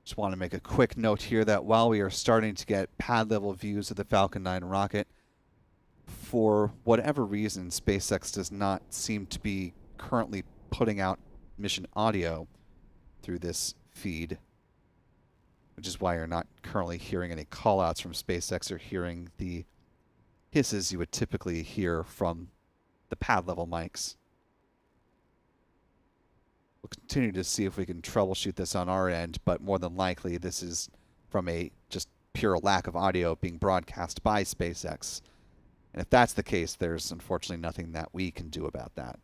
Just want to make a quick note here that while we are starting to get pad level views of the Falcon 9 rocket, for whatever reason, SpaceX does not seem to be currently putting out mission audio through this feed, which is why you're not currently hearing any callouts from SpaceX or hearing the hisses you would typically hear from the pad level mics. We'll continue to see if we can troubleshoot this on our end, but more than likely this is from a just pure lack of audio being broadcast by SpaceX. And if that's the case, there's unfortunately nothing that we can do about that.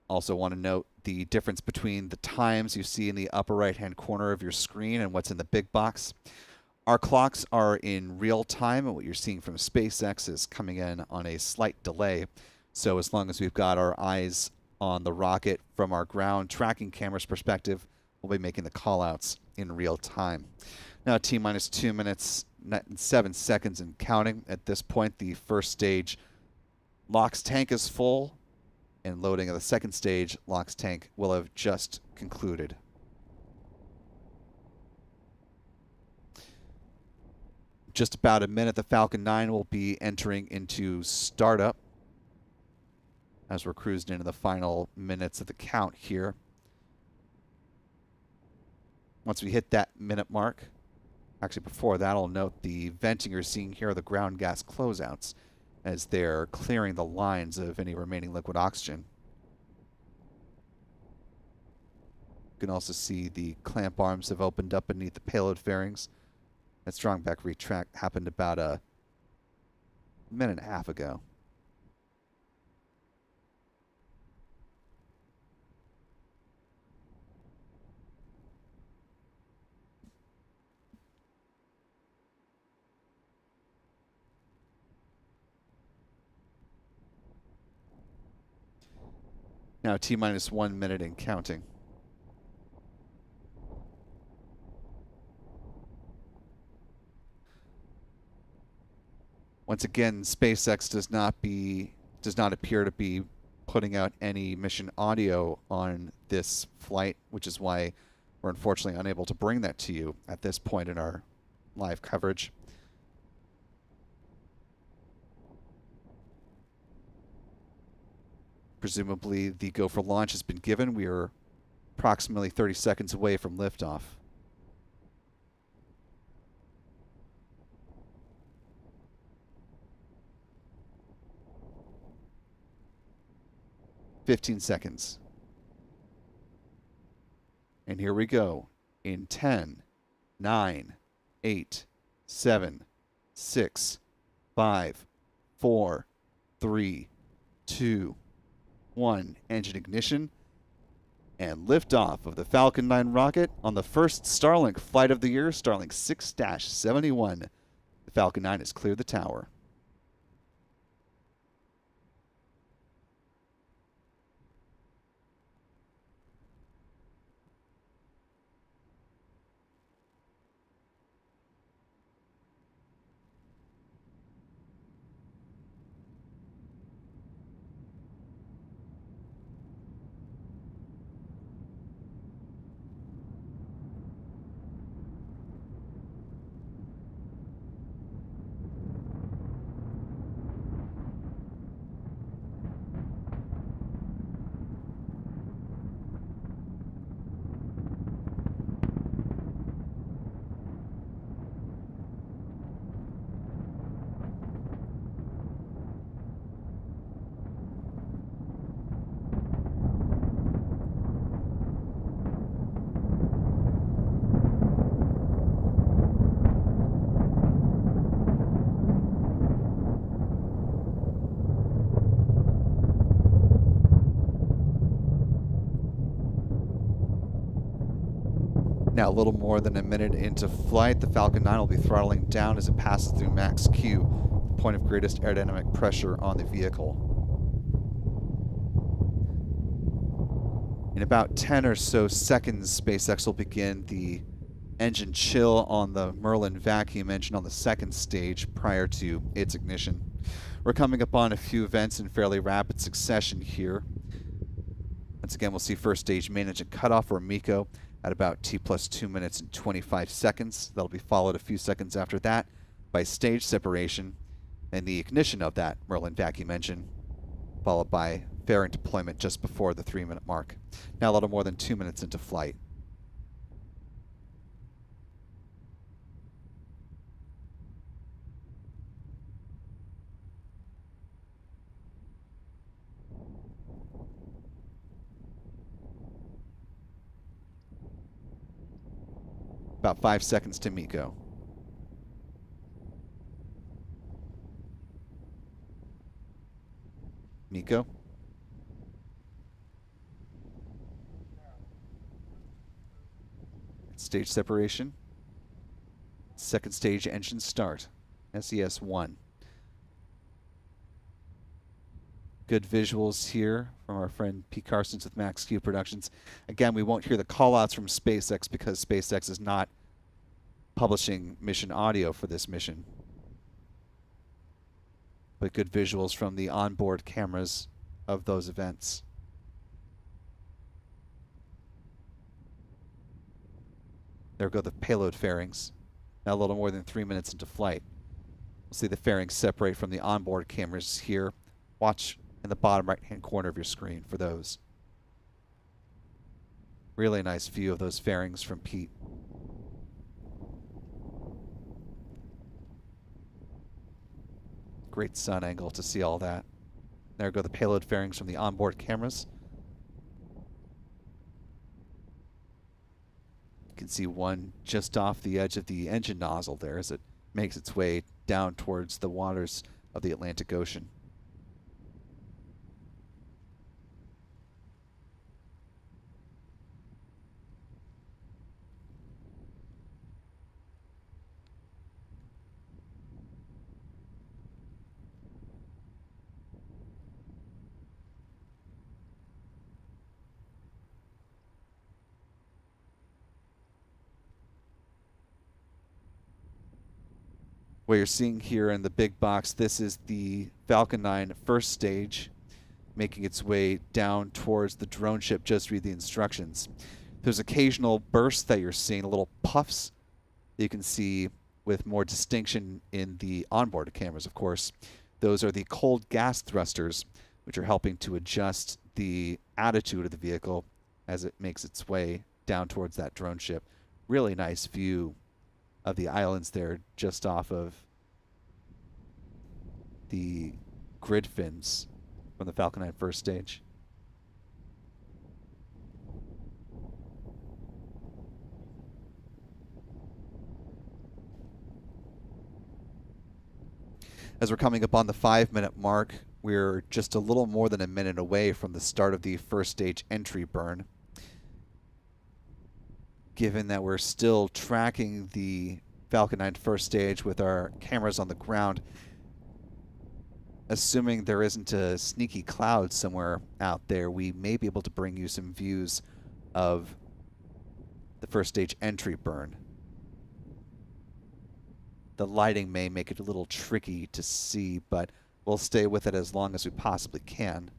Also want to note the difference between the times you see in the upper right-hand corner of your screen and what's in the big box. Our clocks are in real time, and what you're seeing from SpaceX is coming in on a slight delay. So as long as we've got our eyes on the rocket from our ground tracking camera's perspective. We'll be making the callouts in real time. Now T-minus 2 minutes, 7 seconds and counting. At this point, the first stage LOX tank is full, and loading of the second stage LOX tank will have just concluded. Just about a minute, the Falcon 9 will be entering into startup as we're cruising into the final minutes of the count here. Once we hit that minute mark, actually before that, I'll note the venting you're seeing here are the ground gas closeouts as they're clearing the lines of any remaining liquid oxygen. You can also see the clamp arms have opened up beneath the payload fairings. That strong back retract happened about a minute and a half ago. Now T-minus 1 minute and counting. Once again, SpaceX does not appear to be putting out any mission audio on this flight, which is why we're unfortunately unable to bring that to you at this point in our live coverage. Presumably the go for launch has been given. We are approximately 30 seconds away from liftoff. "15 seconds. And here we go in 10, 9, 8, 7, 6, 5, 4, 3, 2, 1. Engine ignition and liftoff of the Falcon 9 rocket on the first Starlink flight of the year, Starlink 6-71. The Falcon 9 has cleared the tower. Now, a little more than a minute into flight, the Falcon 9 will be throttling down as it passes through max Q, the point of greatest aerodynamic pressure on the vehicle. In about 10 or so seconds, SpaceX will begin the engine chill on the Merlin vacuum engine on the second stage prior to its ignition. We're coming upon a few events in fairly rapid succession here. Once again, we'll see first stage main engine cutoff, or MECO, at about T+2 minutes and 25 seconds. That'll be followed a few seconds after that by stage separation and the ignition of that Merlin vacuum engine, followed by fairing deployment just before the 3-minute mark. Now a little more than 2 minutes into flight. About 5 seconds to MECO. MECO. Stage separation. Second stage engine start. SES-1. Good Good visuals here from our friend Pete Carsons with Max Q Productions. Again, we won't hear the callouts from SpaceX because SpaceX is not publishing mission audio for this mission. But good visuals from the onboard cameras of those events. There go the payload fairings. Now a little more than 3 minutes into flight. We'll see the fairings separate from the onboard cameras here. Watch in the bottom right-hand corner of your screen for those. Really nice view of those fairings from Pete. Great sun angle to see all that. There go the payload fairings from the onboard cameras. You can see one just off the edge of the engine nozzle there as it makes its way down towards the waters of the Atlantic Ocean. What you're seeing here in the big box, this is the Falcon 9 first stage, making its way down towards the drone ship. Just read the instructions. There's occasional bursts that you're seeing, little puffs that you can see with more distinction in the onboard cameras, of course. Those are the cold gas thrusters, which are helping to adjust the attitude of the vehicle as it makes its way down towards that drone ship. Really nice view of the islands there just off of the grid fins from the Falcon 9 first stage. As we're coming up on the 5-minute mark, we're just a little more than a minute away from the start of the first stage entry burn. Given that we're still tracking the Falcon 9 first stage with our cameras on the ground, assuming there isn't a sneaky cloud somewhere out there, we may be able to bring you some views of the first stage entry burn. The lighting may make it a little tricky to see, but we'll stay with it as long as we possibly can.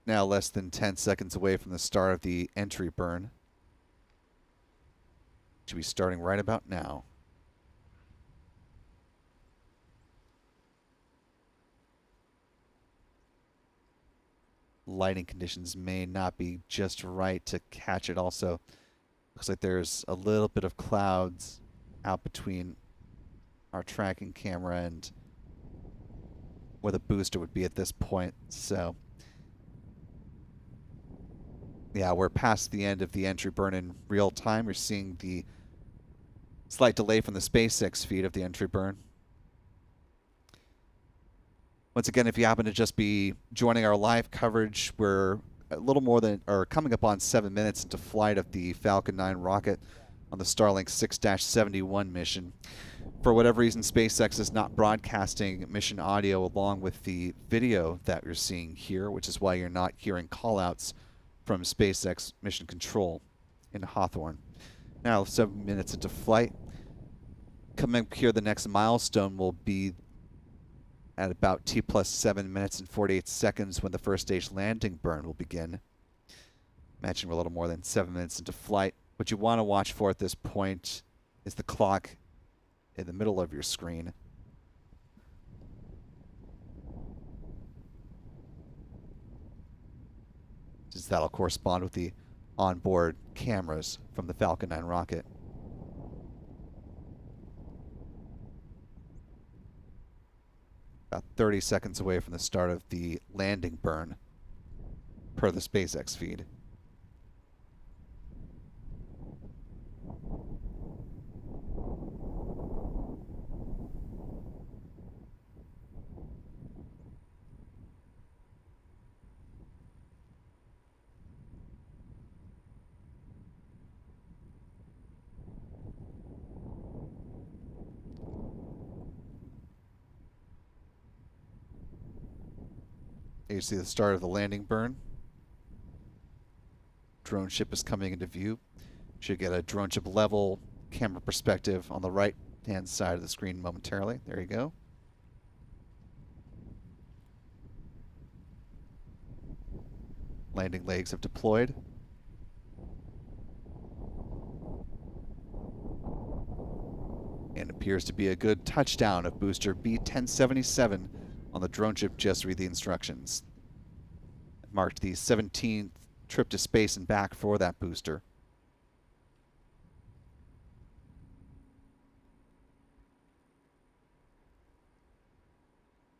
Now less than 10 seconds away from the start of the entry burn. Should be starting right about now. Lighting conditions may not be just right to catch it. Also, looks like there's a little bit of clouds out between our tracking camera and where the booster would be at this point. So yeah, we're past the end of the entry burn in real time. You're seeing the slight delay from the SpaceX feed of the entry burn. Once again, if you happen to just be joining our live coverage, we're a little more than, or coming up on 7 minutes into flight of the Falcon 9 rocket on the Starlink 6-71 mission. For whatever reason, SpaceX is not broadcasting mission audio along with the video that you're seeing here, which is why you're not hearing callouts from SpaceX Mission Control in Hawthorne. Now, 7 minutes into flight. Coming up here, the next milestone will be at about T plus 7 minutes and 48 seconds when the first stage landing burn will begin. Imagine we're a little more than 7 minutes into flight. What you want to watch for at this point is the clock in the middle of your screen. Since that'll correspond with the onboard cameras from the Falcon 9 rocket. About 30 seconds away from the start of the landing burn. per the SpaceX feed. You see the start of the landing burn. Drone ship is coming into view. Should get a drone ship level camera perspective on the right hand side of the screen momentarily. There you go. Landing legs have deployed. And appears to be a good touchdown of booster B-1077 on the drone ship. Just read the instructions. It marked the 17th trip to space and back for that booster.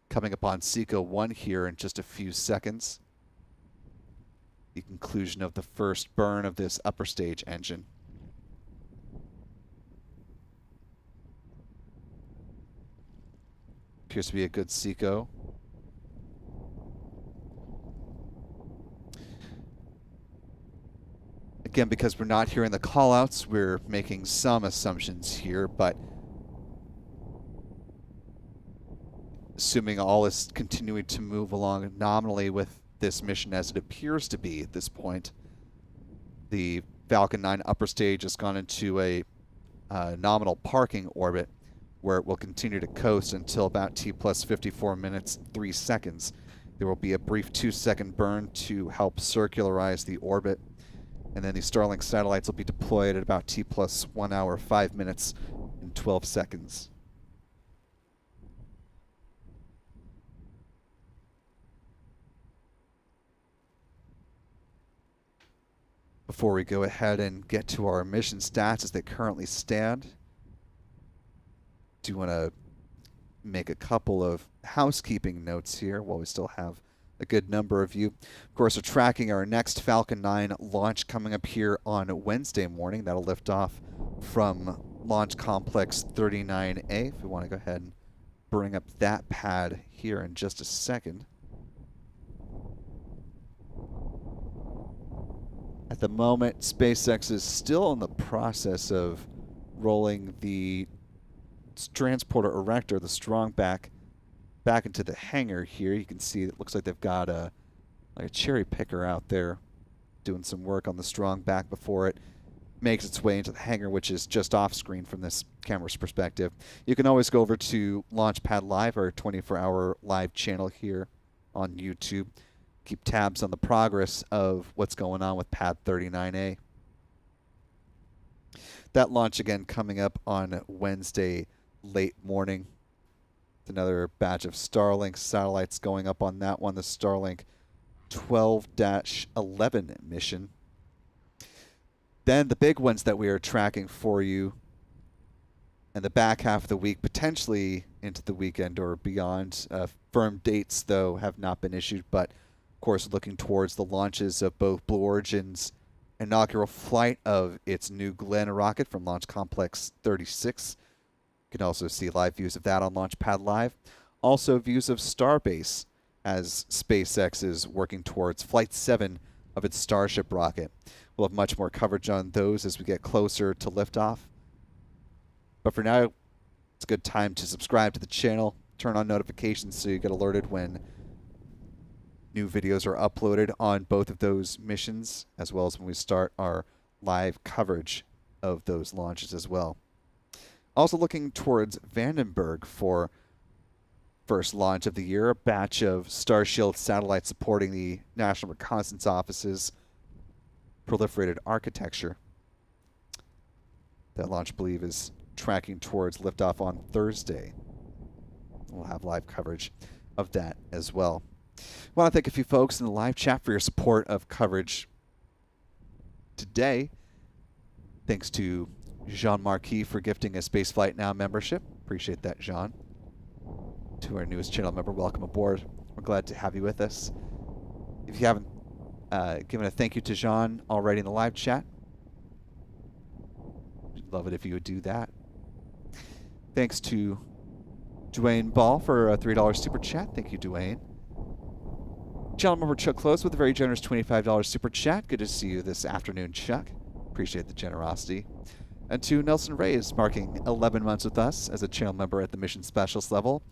Coming up on SECO 1 here in just a few seconds. The conclusion of the first burn of this upper stage engine. Appears to be a good SECO. Again, because we're not hearing the callouts, we're making some assumptions here, but assuming all is continuing to move along nominally with this mission as it appears to be at this point, the Falcon 9 upper stage has gone into a nominal parking orbit where it will continue to coast until about T plus 54 minutes, 3 seconds. There will be a brief 2-second burn to help circularize the orbit, and then the Starlink satellites will be deployed at about T plus 1 hour, 5 minutes, and 12 seconds. Before we go ahead and get to our mission stats as they currently stand, do want to make a couple of housekeeping notes here while we still have a good number of you. Of course, we're tracking our next Falcon 9 launch coming up here on Wednesday morning. That'll lift off from Launch Complex 39A. If we want to go ahead and bring up that pad here in just a second. At the moment, SpaceX is still in the process of rolling the transporter erector, the strong back into the hangar here. You can see it looks like they've got a cherry picker out there doing some work on the strong back before it makes its way into the hangar, which is just off screen from this camera's perspective. You can always go over to Launchpad Live, our 24-hour live channel here on YouTube. Keep tabs on the progress of what's going on with Pad 39A. That launch again coming up on Wednesday late morning. Another batch of Starlink satellites going up on that one, the Starlink 12-11 mission. Then the big ones that we are tracking for you in the back half of the week, potentially into the weekend or beyond. Firm dates, though, have not been issued, but of course looking towards the launches of both Blue Origin's inaugural flight of its New Glenn rocket from Launch Complex 36. You can also see live views of that on Launchpad Live. Also views of Starbase as SpaceX is working towards Flight 7 of its Starship rocket. We'll have much more coverage on those as we get closer to liftoff. But for now, it's a good time to subscribe to the channel, turn on notifications so you get alerted when new videos are uploaded on both of those missions, as well as when we start our live coverage of those launches as well. Also looking towards Vandenberg for first launch of the year, a batch of Starshield satellites supporting the National Reconnaissance Office's proliferated architecture. That launch, I believe, is tracking towards liftoff on Thursday. We'll have live coverage of that as well. I want to thank a few folks in the live chat for your support of coverage today. Thanks to Jean Marquis for gifting a Spaceflight Now membership. Appreciate that, Jean. To our newest channel member, welcome aboard. We're glad to have you with us. If you haven't Giving a thank you to Jean already in the live chat. Love it if you would do that. Thanks to Dwayne Ball for a $3 super chat. Thank you, Dwayne. Channel member Chuck Close with a very generous $25 super chat. Good to see you this afternoon, Chuck. Appreciate the generosity. And to Nelson Reyes, marking 11 months with us as a channel member at the Mission Specialist level,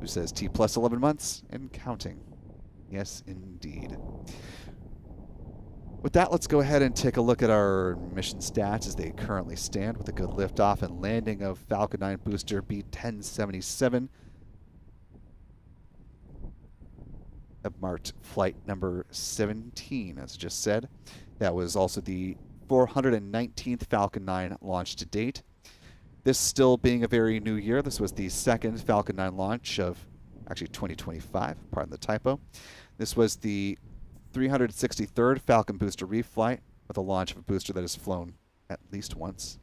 who says T plus 11 months and counting. Yes, indeed. With that, let's go ahead and take a look at our mission stats as they currently stand with a good liftoff and landing of Falcon 9 booster B-1077. Marked flight number 17, as just said. That was also the 419th Falcon 9 launch to date. This still being a very new year. This was the second Falcon 9 launch of, actually 2025, pardon the typo. This was the 363rd Falcon booster reflight with a launch of a booster that has flown at least once.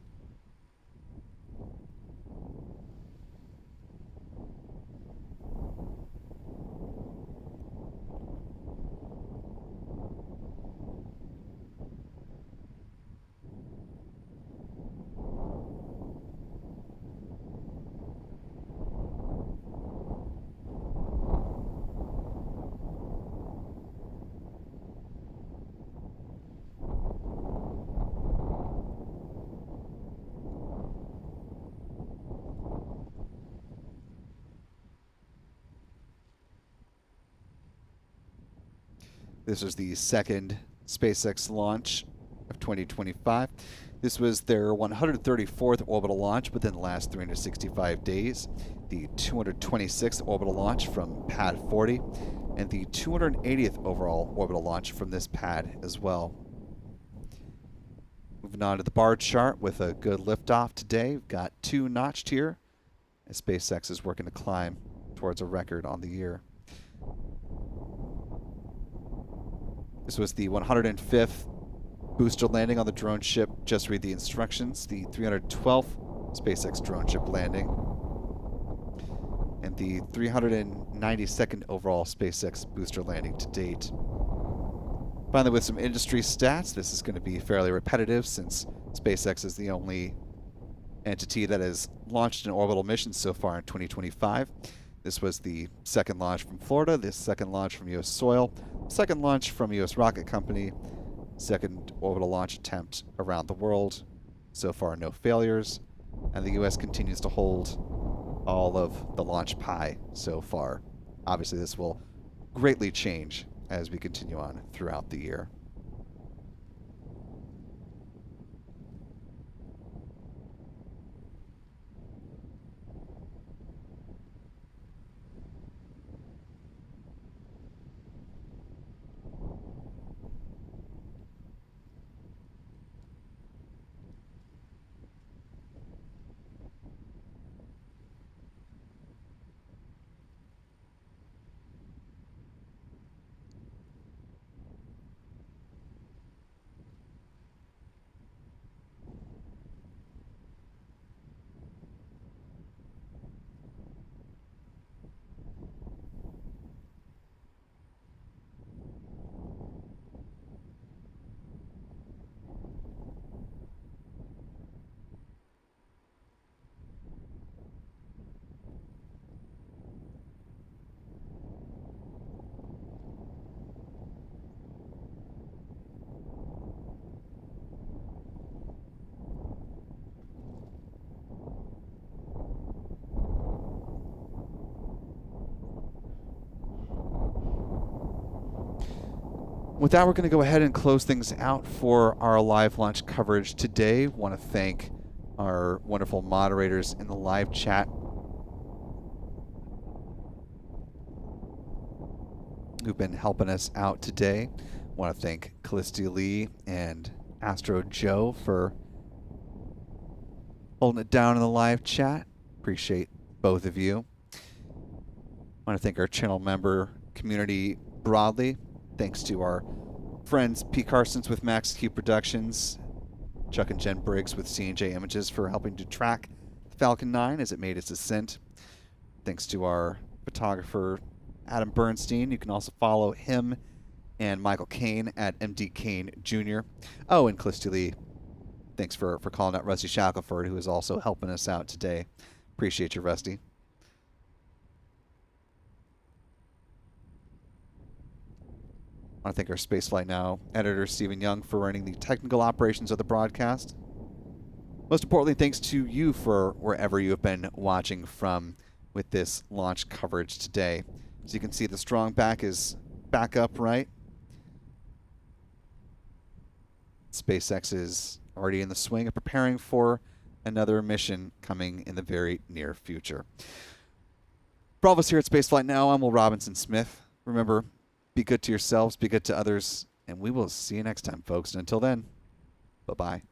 This was the second SpaceX launch of 2025. This was their 134th orbital launch within the last 365 days, the 226th orbital launch from Pad 40, and the 280th overall orbital launch from this pad as well. Moving on to the bar chart with a good liftoff today. We've got 2 notched here as SpaceX is working to climb towards a record on the year. This was the 105th booster landing on the drone ship. Just read the instructions. The 312th SpaceX drone ship landing. And the 392nd overall SpaceX booster landing to date. Finally, with some industry stats, this is going to be fairly repetitive since SpaceX is the only entity that has launched an orbital mission so far in 2025. This was the second launch from Florida, the second launch from U.S. soil, second launch from U.S. Rocket Company, second orbital launch attempt around the world. So far, no failures, and the U.S. continues to hold all of the launch pie so far. Obviously, this will greatly change as we continue on throughout the year. With that, we're going to go ahead and close things out for our live launch coverage today. Want to thank our wonderful moderators in the live chat who've been helping us out today. Want to thank Callisti Lee and Astro Joe for holding it down in the live chat. Appreciate both of you. Want to thank our channel member community broadly. Thanks to our friends P. Carsons with Max Q Productions, Chuck and Jen Briggs with C&J Images for helping to track Falcon 9 as it made its ascent. Thanks to our photographer Adam Bernstein. You can also follow him and Michael Kane at MD Kane Jr. Oh, and Clisty Lee. Thanks for calling out Rusty Shackelford, who is also helping us out today. Appreciate you, Rusty. I want to thank our Spaceflight Now editor, Stephen Young, for running the technical operations of the broadcast. Most importantly, thanks to you for wherever you have been watching from with this launch coverage today. As you can see, the strong back is back upright. SpaceX is already in the swing of preparing for another mission coming in the very near future. For all of us here at Spaceflight Now, I'm Will Robinson Smith. Remember, be good to yourselves, be good to others, and we will see you next time, folks. And until then, bye-bye.